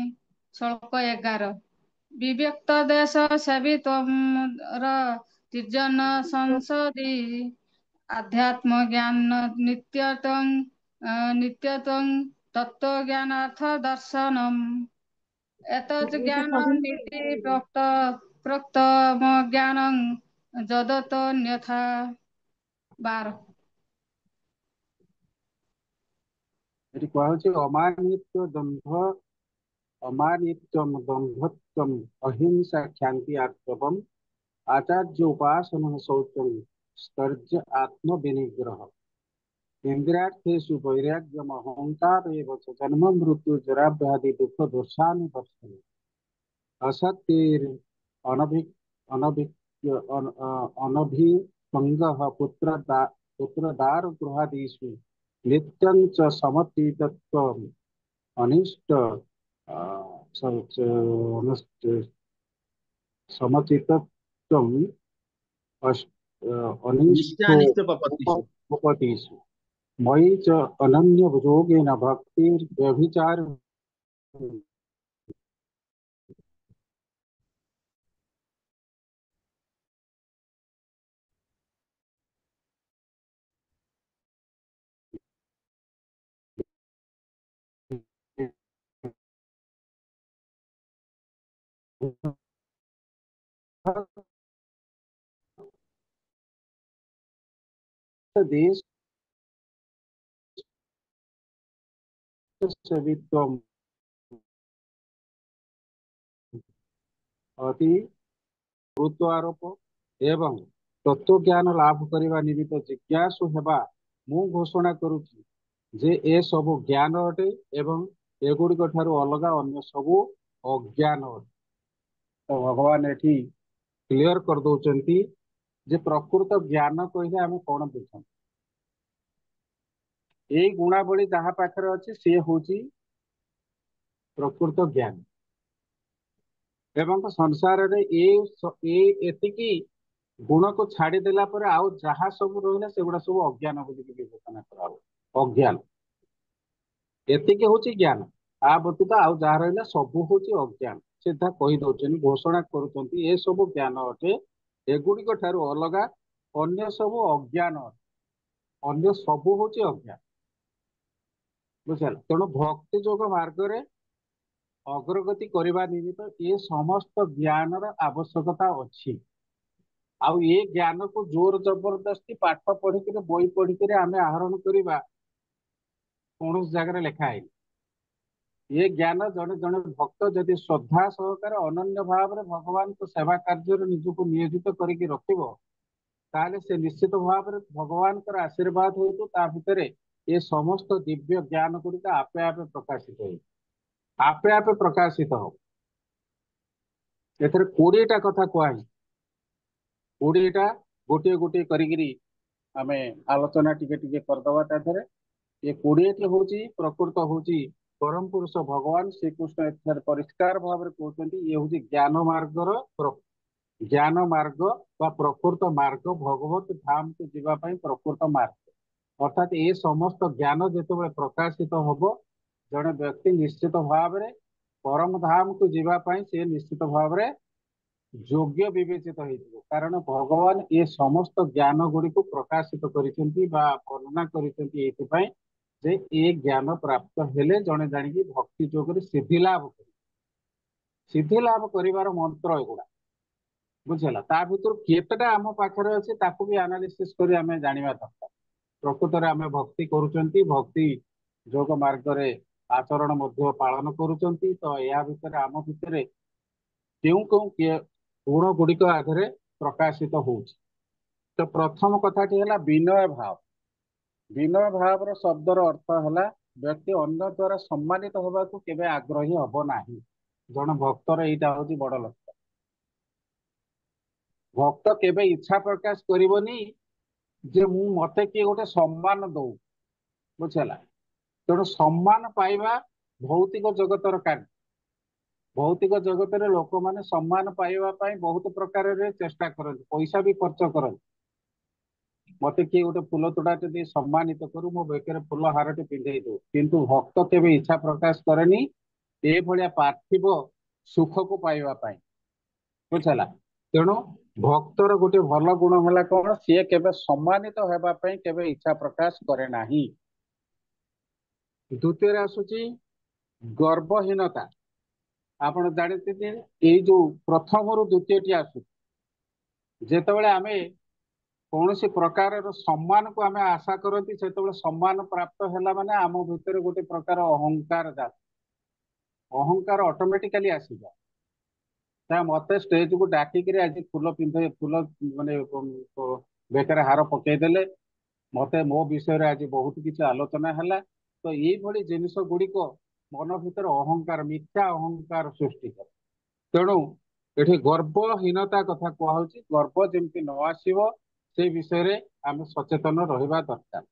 Speaker 4: श्लोक 11 विव्यक्त देश सेवित्वं तिर्जन संसदि आध्यात्म ज्ञान नित्यत्वं तत्व ज्ञानार्थ दर्शनम् एतत् ज्ञान नीति प्रोक्त ज्ञानं जदतोऽन्यथा 12
Speaker 1: ଏଠି କୁହାହଉଛି ଅମାନିତ୍ୟମ୍ ଦମ୍ଭତ୍ୱମ୍ ଅହିଂସା କ୍ଷାନ୍ତି ଆର୍ଜବମ୍ आचार्य उपासन शौचम स्तर्ज आत्म विनिग्रह इंद्रियार्थेषु वैराग्यम अहंकार एव च जन्म मृत्यु जरा व्याधि दुख दोषानुदर्शन असक्तिर अनभिसंगः पुत्रदार गृहादिषु नित्यं च समतीतत्वम् अनिष्ट समचितत्वम् अनिष्टो
Speaker 2: निष्टानिष्टोपपत्तिषु
Speaker 1: उपपत्तिषु मयि च अनन्य योगेन भक्तिर्व्यभिचार देश सेवित्वम् अति गुरुत्व आरोप एवं तत्व ज्ञान लाभ करने निमित्त जिज्ञासु हेबा मु घोषणा करुछि जे ए सब ज्ञान अटे एवं एगुड़िक ठारू अलगा अन्य सबु अज्ञान अटे। तो भगवान एठी क्लियर कर दौरान जे प्रकृत ज्ञान कहले आम कौन बुझ यही गुणावली जहाँ पाखरे अच्छे सी हूँ प्रकृत ज्ञान एवं संसार रे एतिकी गुण को छाड़देला आउ जहाँ सब रहा सेगुड़ा सब अज्ञान बोली विवेचना करा अज्ञान एतिकी हूँ ज्ञान आ व्यतीत आउ जहाँ रहा सबू हूँ अज्ञान सीधा कहीदे घोषणा करुँच ए सब ज्ञान अटे एगुड़िक ठारू अलगा अन्य सब अज्ञान अन्य सबू हूँ अज्ञान बुझल तेणु भक्ति जोग मार्ग रे अग्रगति करने निमित्त ये समस्त ज्ञान आवश्यकता अच्छी आउ ये ज्ञान को जोर जबरदस्ती पाठ पढ़िक बही पढ़िक आम आहरण करवा कौन जगह लिखा है ये ज्ञान जड़े जड़े भक्त जदि श्रद्धा सहकार अनन्य भाव में भगवान को सेवा कार्य निजक नियोजित करके रखिब ताले से निश्चित भाव में भगवान आशीर्वाद हो ता भितर ये समस्त दिव्य ज्ञान गुड़िक आपे आपे प्रकाशित हो आपे आपे प्रकाशित हो एथरे 20टा कथा कहई 20टा गोटे गोटे करी आमे आलोचना टिके टिके करदवा ताधरे ये 20टी होची प्रकृत होची परम पुरुष भगवान श्री कृष्ण एथरे परिष्कार भाव में कहते ये होची ज्ञान मार्गर ज्ञान मार्ग बा प्रकृत मार्ग भगवत धाम को जीवा पई प्रकृत मार्ग अर्थात ये समस्त ज्ञान जिते प्रकाशित हम जड़े व्यक्ति निश्चित भाव में परम धाम को जीवाई सी निश्चित भाव में योग्य विवेचित हो कारण भगवान ये समस्त ज्ञान गुड़ी को प्रकाशित वर्णना कर जे ये ज्ञान प्राप्त हेले जड़े जाणी भक्ति जोग सिद्धि लाभ कर सिद्धि लाभ कर मंत्र एगुड़ा बुझेगा ता भर केतटा आम पाखे अच्छे ताकू भी एनालिसिस कर आम जाना दरकार प्रकृत में आम भक्ति करुँच भक्ति जोग मार्ग आचरण मध्य पालन करुँच तो या भितर आम भितर क्यों क्यों गुण गुड़िक आधे प्रकाशित हो तो प्रथम कथाटी है विनय भाव विनय भाव शब्दर अर्थ है व्यक्ति अन्य द्वारा सम्मानित होगा केवे आग्रही हम ना जन भक्तर यहाँ हूँ बड़ लक्ष्य भक्त केवे इच्छा प्रकाश करनी जे मु मते किए गोटे सम्मान दौ बुझेगा तेणु सम्मान पाइबा भौतिक जगतर कार्य भौतिक जगत में लोक मैंने सम्मान पाइबा बहुत प्रकार चेष्टा करते पैसा भी खर्च करते मत किए गोटे फूल तोड़ा दी सम्मानित करू मो बेकर फूल हारटे पिंधे दो किंतु भक्त केवे इच्छा प्रकाश करनी ये भाया पार्थिव सुख को पाइबा बुझेगा तेणु भक्तर गोटे भल गुण है कौन सी केवे सम्मानित होगापी केवे इच्छा प्रकाश करे ना द्वितीय आसूची गर्वहीनता आपण जानते ये जो प्रथम रु द्वितीय टी आसु जेतबेले आमे कौन सी प्रकार सम्मान को आमे आशा करती से सम्मान प्राप्त है माने आम भितर गोटे प्रकार अहंकार जा अहंकार ऑटोमेटिकली आसी जाए मत स्टेज को डाकिक आज फूल पिंधे फूल माने बेकार हार पकईदेले मत मो विषय आज बहुत किसी आलोचना है तो ये जिनिस गुड़िक मन भीतर अहंकार मिथ्या अहंकार सृष्टि करे तेणु ये गर्वहीनता कथा कहूँ गर्व जमी न आसव से विषय आम सचेतन रहा दरकार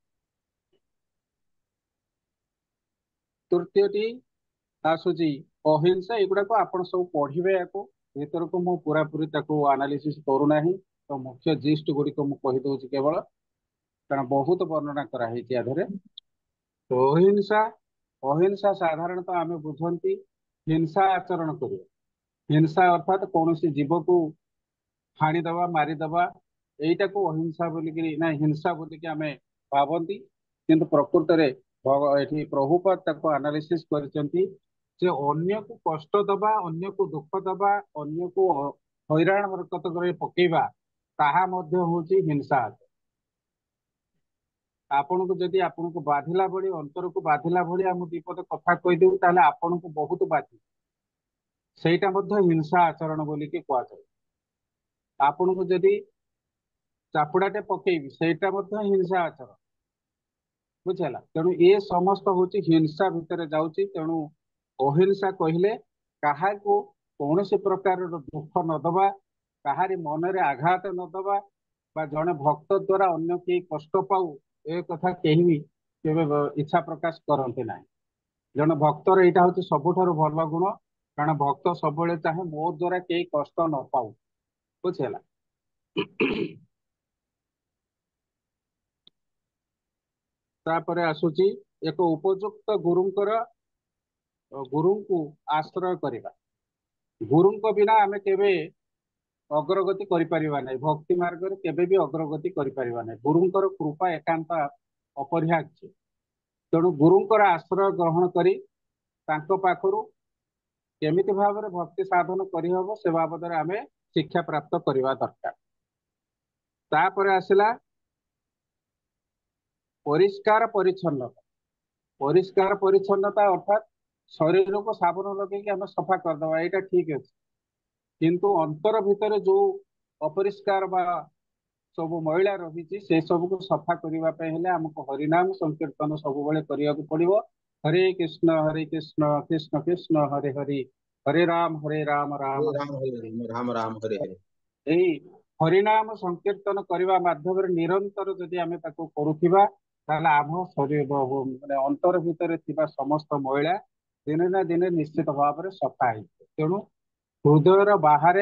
Speaker 1: तृतीयटी आसूची अहिंसा युगुड़ाक आप सब पढ़े या भर को मुझे पूरा पूरी एनालिसिस करूना तो मुख्य जिस्ट गुड़िक मुझे केवल कारण बहुत वर्णना कराई तो अहिंसा अहिंसा साधारणतः आम बुझती हिंसा आचरण कर हिंसा अर्थात कौन सी जीव को हाणीदवा मारिदवा यहीटा को अहिंसा बोलिकी ना हिंसा बोलिकी आम भावती किंतु प्रकृत में प्रभुपाद एनालिसिस करछंती जे अन्य को कष्ट दबा अन्य को दुख दबा अन्य को हैरान हरकत कर पकेबा ताहा मध्य होची हिंसा आपन को जदि आपन को बाधिला भली अंतर को बाधिला भली आम दीपद कथा कहीदेव ताहले आपन को बहुत बाधि सेटा मध्य हिंसा आचरण बोलिकी कहुए आपन को जदि चापुड़ाटे पकेबी सेटा मध्य हिंसा आचरण बुझेगा तेणु ये समस्त हूँ हिंसा भितर जाऊँगी तेणु अहिंसा कहले क्या कौन से प्रकार दुख नदबा कहारी मनरे आघात नदबा जड़े भक्त द्वारा अन्य कई कष्ट पाऊ ए कथा कहीं भी केवे इच्छा प्रकाश करते ना जन भक्तर यहाँ हूँ सबुठार भल गुण कारण भक्त सब चाहे मो द्वारा कई कष्ट न पाऊ बुझेगा तापर आसूची एक उपयुक्त गुरुंकर गुरु को आश्रय करवा गुरु बिना आम केवे अग्रगति करिपरिबा नहीं भक्ति मार्ग रे केवे भी अग्रगति करिपरिबा नहीं गुरुंकर कृपा एकांत अपरिहार्य तेणु गुरुंकर आश्रय ग्रहण करी तांको पाखरु केमिति भाव में भक्ति साधन करहब से बाबद आम शिक्षा प्राप्त करवा दरकार तापर आसला परिष्कार परिच्छन्नता अर्थात शरीर को साबुन लगे आम सफा करदे यहाँ ठीक अच्छे किंतु अंतर भितर जो अपरिष्कार बा सब मैला रही से सब को सफा करने आमको हरिनाम संकीर्तन सब करने पड़ो हरे कृष्ण कृष्ण कृष्ण हरे हरे हरे राम राम
Speaker 2: राम राम हरे हरे
Speaker 1: यही हरिनाम संकीर्तन करने माध्यम निरंतर जदि आम करुवा आम शरीर माने अंतर भितर समस्त मैला दिने ना दिने निश्चित भाव में सफा हो तेणु हृदयर बाहर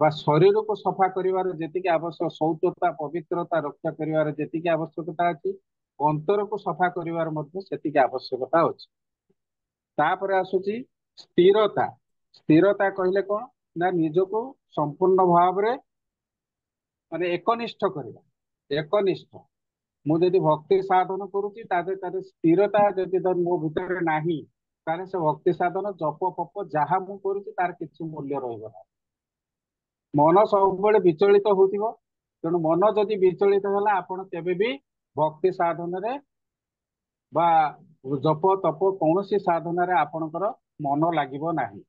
Speaker 1: बा शरीर को सफा कर जी आवश्यक शौचता पवित्रता रक्षा कर जी आवश्यकता अच्छी अंतर को सफा करिवार मध्य सेतिक आवश्यकता अछि। तापर आसुची स्थिरता। स्थिरता कहले कौन ना निजको संपूर्ण भाव रे माने एकनिष्ठ करिवा। एकनिष्ठ मु जदि भक्ति साधन करूची तादे स्थिरता जदि मो भितर नाही ताले से भक्ति साधन जप पप जहाँ मु करूची तार किछि मूल्य रहइबो ना। मन सब विचलित होतिबो तेणु मन जदि विचलित होला आपण केबे भी भक्ति साधन रे बा जप तप कौन सी साधन रे आपणकर मन लागिबो नाही।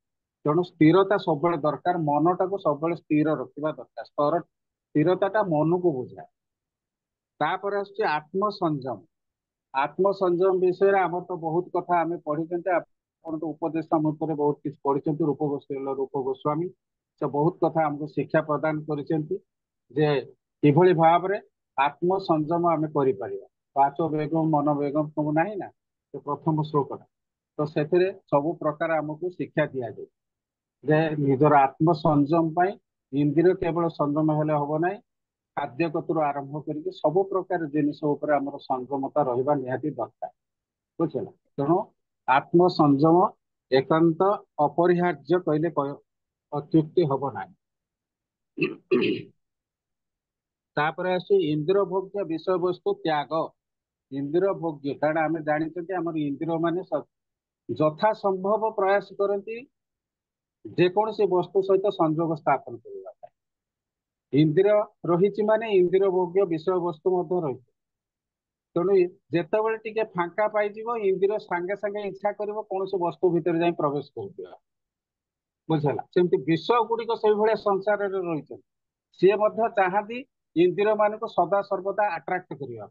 Speaker 1: तेणु स्थिरता सब दरकार मनटा को सब स्थिर रखिबा दरकार। स्थिरता मन को बुझाए। तापर आसुची आत्मसंयम। आत्मसंयम विषय रे हमर तो बहुत कथा आमे पढिचंते। आपण तो उपदेश समुद्र बहुत किछ पढिचंते। रूप गोस्वामी से बहुत कथा हमको शिक्षा प्रदान करिसेंती जे किभଳି भाबरे आत्मसंयम आमे करि परिबा। पांच वेगम मन वेगम सब नाही ना तो प्रथम श्लोक तो सेथिरे सब प्रकार हमको शिक्षा दिया जाय जे निजर आत्मसंयम पई इंद्रिय केवल संयम हेले हबो नाही। खाद्य कतुर आरंभ करके सब प्रकार जिनिस ऊपर हमर संयमता रहिबा निहाती दरकार। बुझला तेणु आत्मसंयम एकांत अपरिहार्य कहले अत्युक्ति हब नाही। तापर आसी इंद्र भोग्य विषय वस्तु त्याग। इंद्र भोग्य कारण आम जानी आम इंद्र मान यथा संभव प्रयास करती जेकोसी वस्तु सहित संजोग स्थापन करने। इंद्र रही माने इंद्र भोग्य विषय वस्तु रही। तेणु जितेबाला टी फांका पाइज इंद्र सांगे सांगे इच्छा कर कौन वस्तु भितर जाए प्रवेश कर बुझला। सेमती विषय गुड़िक से भाया संसार रही सी चाहती इंद्रिय मान को सदा सर्वदा आट्राक्ट करने।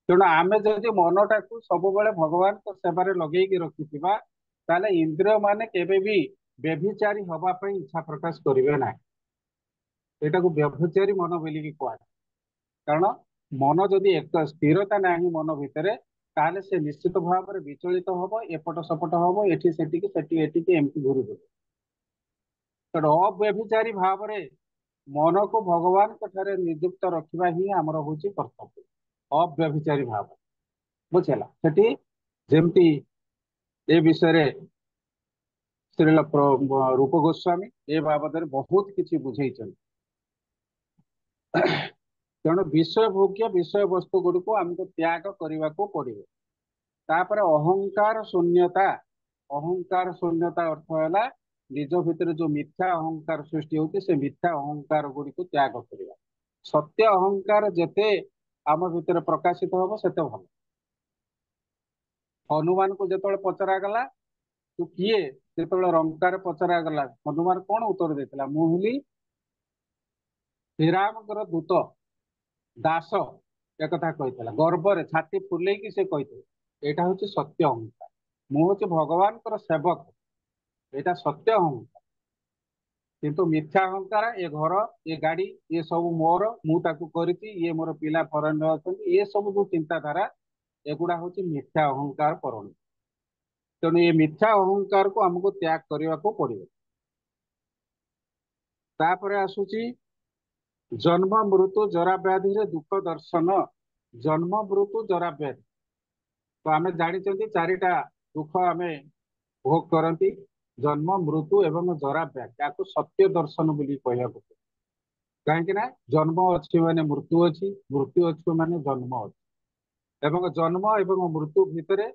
Speaker 1: तेणु आम जदि मनटा को सब भगवान सेवार लगे रखि ताले इंद्रिय माने केबे भी व्यभिचारी हवाई इच्छा प्रकाश करेंगे ना। यहाँ को व्यभिचारी मन बोलिकी कह कारण मन जदि एक स्थिरता नहीं मन भितर ताले से निश्चित भाव में विचलित हम एपट सपट हम एटी सेठी एमती घूरी देव। तेणु अव्यभिचारी भाव में मन को भगवान ठारे नियुक्त रखा ही आमर हूँ कर्तव्य। अव्यभिचारी भाव बुझला सेठी जेमती ए विषय श्री रूप गोस्वामी ए बाबद बहुत किसी बुझे। तेणु विषय भोग्य विषय वस्तु गुड़ी को आमको त्याग करने को पड़ो। तापर अहंकार शून्यता। अहंकार शून्यता अर्थ है निज भितर जो मिथ्या अहंकार सृष्टि होती से मिथ्या अहंकार गुड़ी को त्याग करवा। सत्य अहंकार जेते आम भितर प्रकाशित हम सेते भल। हनुमान को जो पचरा गला तू किए जो रंकार पचरा गला हनुमान कौन उत्तर देता मुहली श्रीराम दूत दास एक कही गर्व छाती फुलेकी से कही यहाँ हूँ सत्य अहंकार। मुझे भगवान सेवक यहाँ सत्य अहंकार। किंतु मिथ्या अहंकार ये घर ये गाड़ी ये सब मोर मुझे ये मोर पिला फरेन अच्छा ये सब जो चिंताधारा एगुड़ा हूँ मिथ्या अहंकार परिणत। तेणु ये मिथ्या अहंकार को आमको त्याग करने को पड़ो। तापर आसूची जन्म मृत्यु जरा व्याधि रे दुख दर्शन। जन्म मृत्यु जरा व्याधि तो आम जानी चारिटा दुख आम भोग करती जन्म मृत्यु एवं जरा व्याधि। या सत्य दर्शन बोली कह कहीं जन्म अच्छी माने मृत्यु अच्छी मृत्यु अच्छी माने जन्म अच्छी एवं जन्म एवं मृत्यु भितर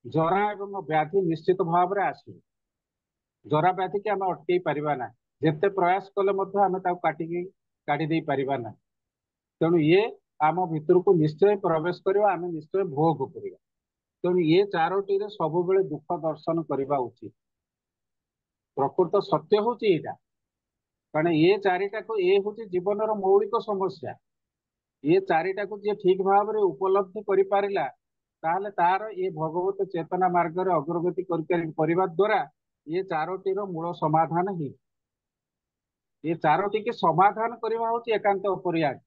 Speaker 1: जरा एवं व्याधि निश्चित भाव में आस। जरा व्याधि की आम अटकई पारिबा ना जिते प्रयास कले आम काटिकी काढ़ी दे पारिबा ना। तेणु ये आम भितर को निश्चय प्रवेश करवा आम निश्चय भोग करवा। तेणु ये चारोटी सब बेले दुख दर्शन करवा उचित। प्रकृत सत्य हूँ यहाँ कारण ये चारिटा को ये हूँ जीवन मौलिक समस्या। ये चारिटा को जी ठीक भाव में उपलब्धि करिपारिला ताहले तार ये भगवत चेतना मार्ग में अग्रगति करने द्वारा ये चारोटीर मूल समाधान ही। ये चारोटी के समाधान करवा हूँ एकांत अपरिहार्य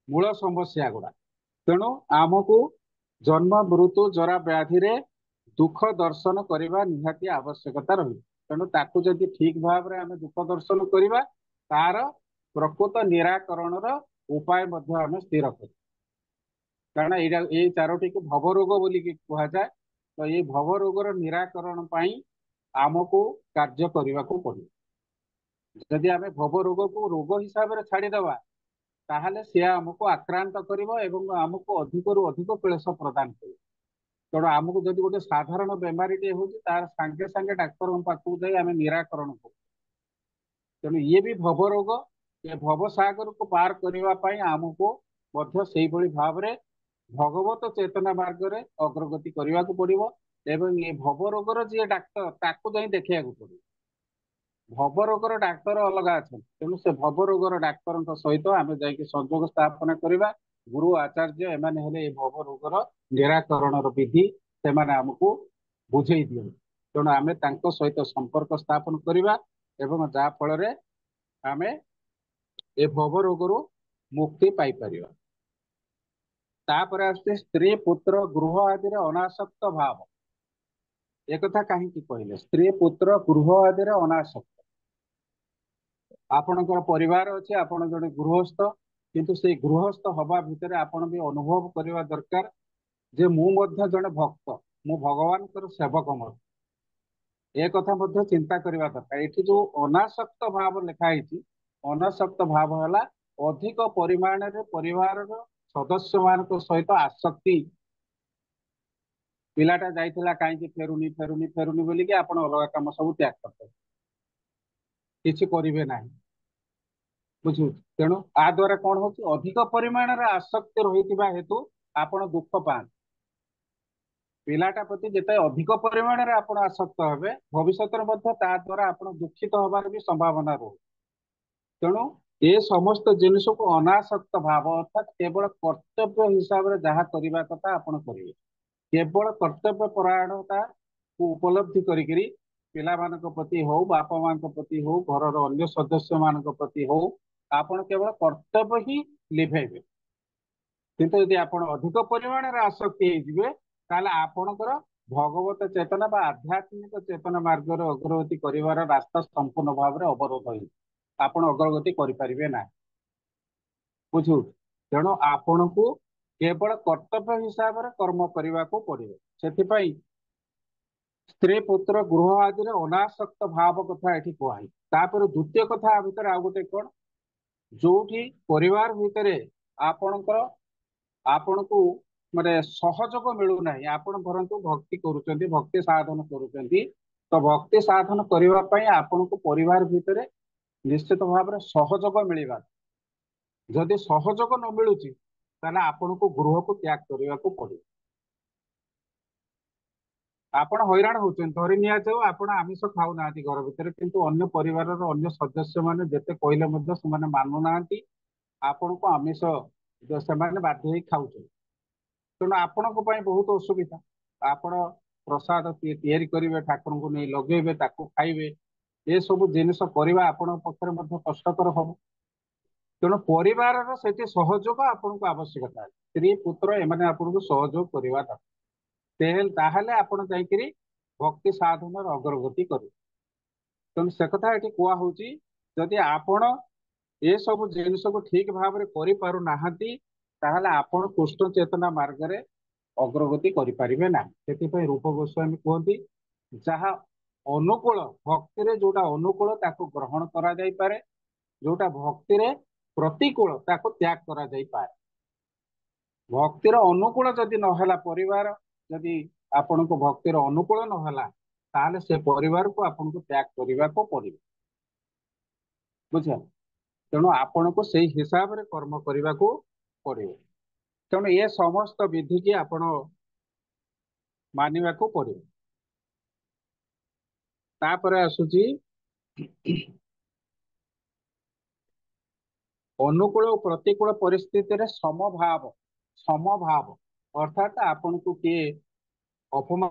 Speaker 1: मूल समस्या गुड़ा। तेणु आमको जन्म मृत्यु जरा व्याधि रे दुख दर्शन करवा निहाती आवश्यकता रही। तेणु ताकू जदि ठीक भाव में आम दुख दर्शन करवा तार प्रकृत निराकरण उपाय आम स्थिर कर कारण ये चारोटी को भवरोग बोलिक कह जाए। तो ये भवरोगर निराकरण आमको कार्य करने को पड़े। जदि आम भवरोग को रोग हिसाब से छाड़ीदे ताहले सी आमको आक्रांत कर आमको अधिक रु अधिक क्लेश प्रदान कर। तेणु आमको जदि गोटे साधारण बेमारी हो तार सांगे सांगे डाक्तर पाखक जाई आम निराकरण कर। तेणु ये भी भवरोग, ये भवसागर को पार करने आमको से भाव में भगवत चेतना मार्ग में अग्रगति करने को पड़ो। एवं ये भवरोगर जी डाक्तर ताकू जाई देखा पड़ो। भवरोगर डाक्तर अलग अच्छा तेणु से भवरोगर डाक्तर सहित आम जा संजोग स्थापना करवा। गुरु आचार्य एमाने हेले भवरोगर निराकरण विधि से आमको बुझे दिए। तेणु आम सहित संपर्क स्थापन करवा एवं जहाँ फल आम ए भवरोगर मुक्ति पाई। तापर आसते स्त्री पुत्र गृह आदि अनासक्त भाव। एक कहीं कहले स्त्री पुत्र गृह आदि अनासक्त आपणकर परिवार अच्छे आपण जड़े गृहस्थ किंतु से गृहस्थ हवा भितर आपण भी अनुभव करने दरकार जे मु जड़े भक्त मु भगवान सेवक मत एक कथा चिंता करने दरकार। ये जो अनासक्त भाव लिखाई अनासक्त भाव है अधिक परिमाण रे परिवार सदस्य मान सहित आसक्ति पिलाटा जाइला कहीं फेरुनी फेरुनी फेरुनी बोलिकी आप अलग कम सब त्याग करते किसी करेंगे ना बुझु। तेणु आ द्वारा कौन हो अधिक परिमाण आसक्ति रही हेतु आपण दुख पाते पिलाटा प्रति जिते अधिक परिमाण में आप आसक्त हे भविष्य द्वारा आप दुखित हबार भी संभावना रोह। तेणु ये समस्त जिनिस को अनासक्त भाव अर्थात केवल कर्तव्य हिसाब से जहाँ करने कथा आप करेंगे केवल कर्तव्य परायणता को उपलब्धि करी पिला प्रति हो बापा मान प्रति हो घर अन्य सदस्य मान प्रति हो आपण केवल कर्तव्य ही लिभेबे। किंतु यदि आप अधिक परिमाण में आसक्ति ताले आपणकर भगवत चेतना बा आध्यात्मिक चेतना मार्ग अग्रगति करिवार रास्ता संपूर्ण भाव में अवरोध हो आपण अग्रगति करें ना बुझु। तेणु आपण को केवल कर्तव्य हिसाब से कर्म करने को पड़े। से स्त्री पुत्र गृह आदि अनासक्त भाव कथा ये कहुई। तापर द्वितीय कथा आ भर आउ गोटे कौन जो परिवार भितर आपणकर आपण को माने सहयोग मिलूना आपण धरतु भक्ति करुँच भक्ति साधन करुँच तो भक्ति साधन करने आपण को परिवार भितर निश्चित भाव में सहयोग मिलवा। जदि सहयोग न मिलूँ ताले आपण को गृह को त्याग करने को पड़े। आपण हैरान होती धरी नि आप आमिष खाऊ ना घर भितर किंतु अन्य परिवार अन्य सदस्य मैंने जिते कहले मानुना आपण को आमिष से बाध्य खाऊ। तेणु आपण बहुत असुविधा आपण प्रसाद तैयारी करेंगे ठाकुर को नहीं लगे खाइबे ये सब जिनस करवा आपण पक्षर कष्टकर हम। तेणु परिवार से सहयोग आपन को आवश्यकता स्त्री पुत्र एम आपको सहयोग करवा ताहले आपण जाकि भक्ति साधन अग्रगति कर। तेणु से कथा ये कहुची जदि आपण ये सब जिनस को ठीक भाव में कर आपण कृष्ण चेतना मार्ग में अग्रगति करें ना। से रूप गोस्वामी कहती जहाँ अनुकूल भक्ति रे जोटा अनुकूल ताको ग्रहण करा जाई पारे जोटा भक्ति रे प्रतिकूल ताको त्याग करा जाई पारे। भक्तिर अनुकूल जदि नहला परिवार जदि आपण को भक्तिर अनुकूल नहला ताले से परिवार को आपण को त्याग करने को पड़े बुझे। तेणु आपण को सही हिसाब रे कर्म करने को पड़े। तेणु ये समस्त विधि की आपण मानिबा को पड़े। तापर आसुची अनुकूल और प्रतिकूल परिस्थिति रे समभाव अर्थात आपण को किए अपमान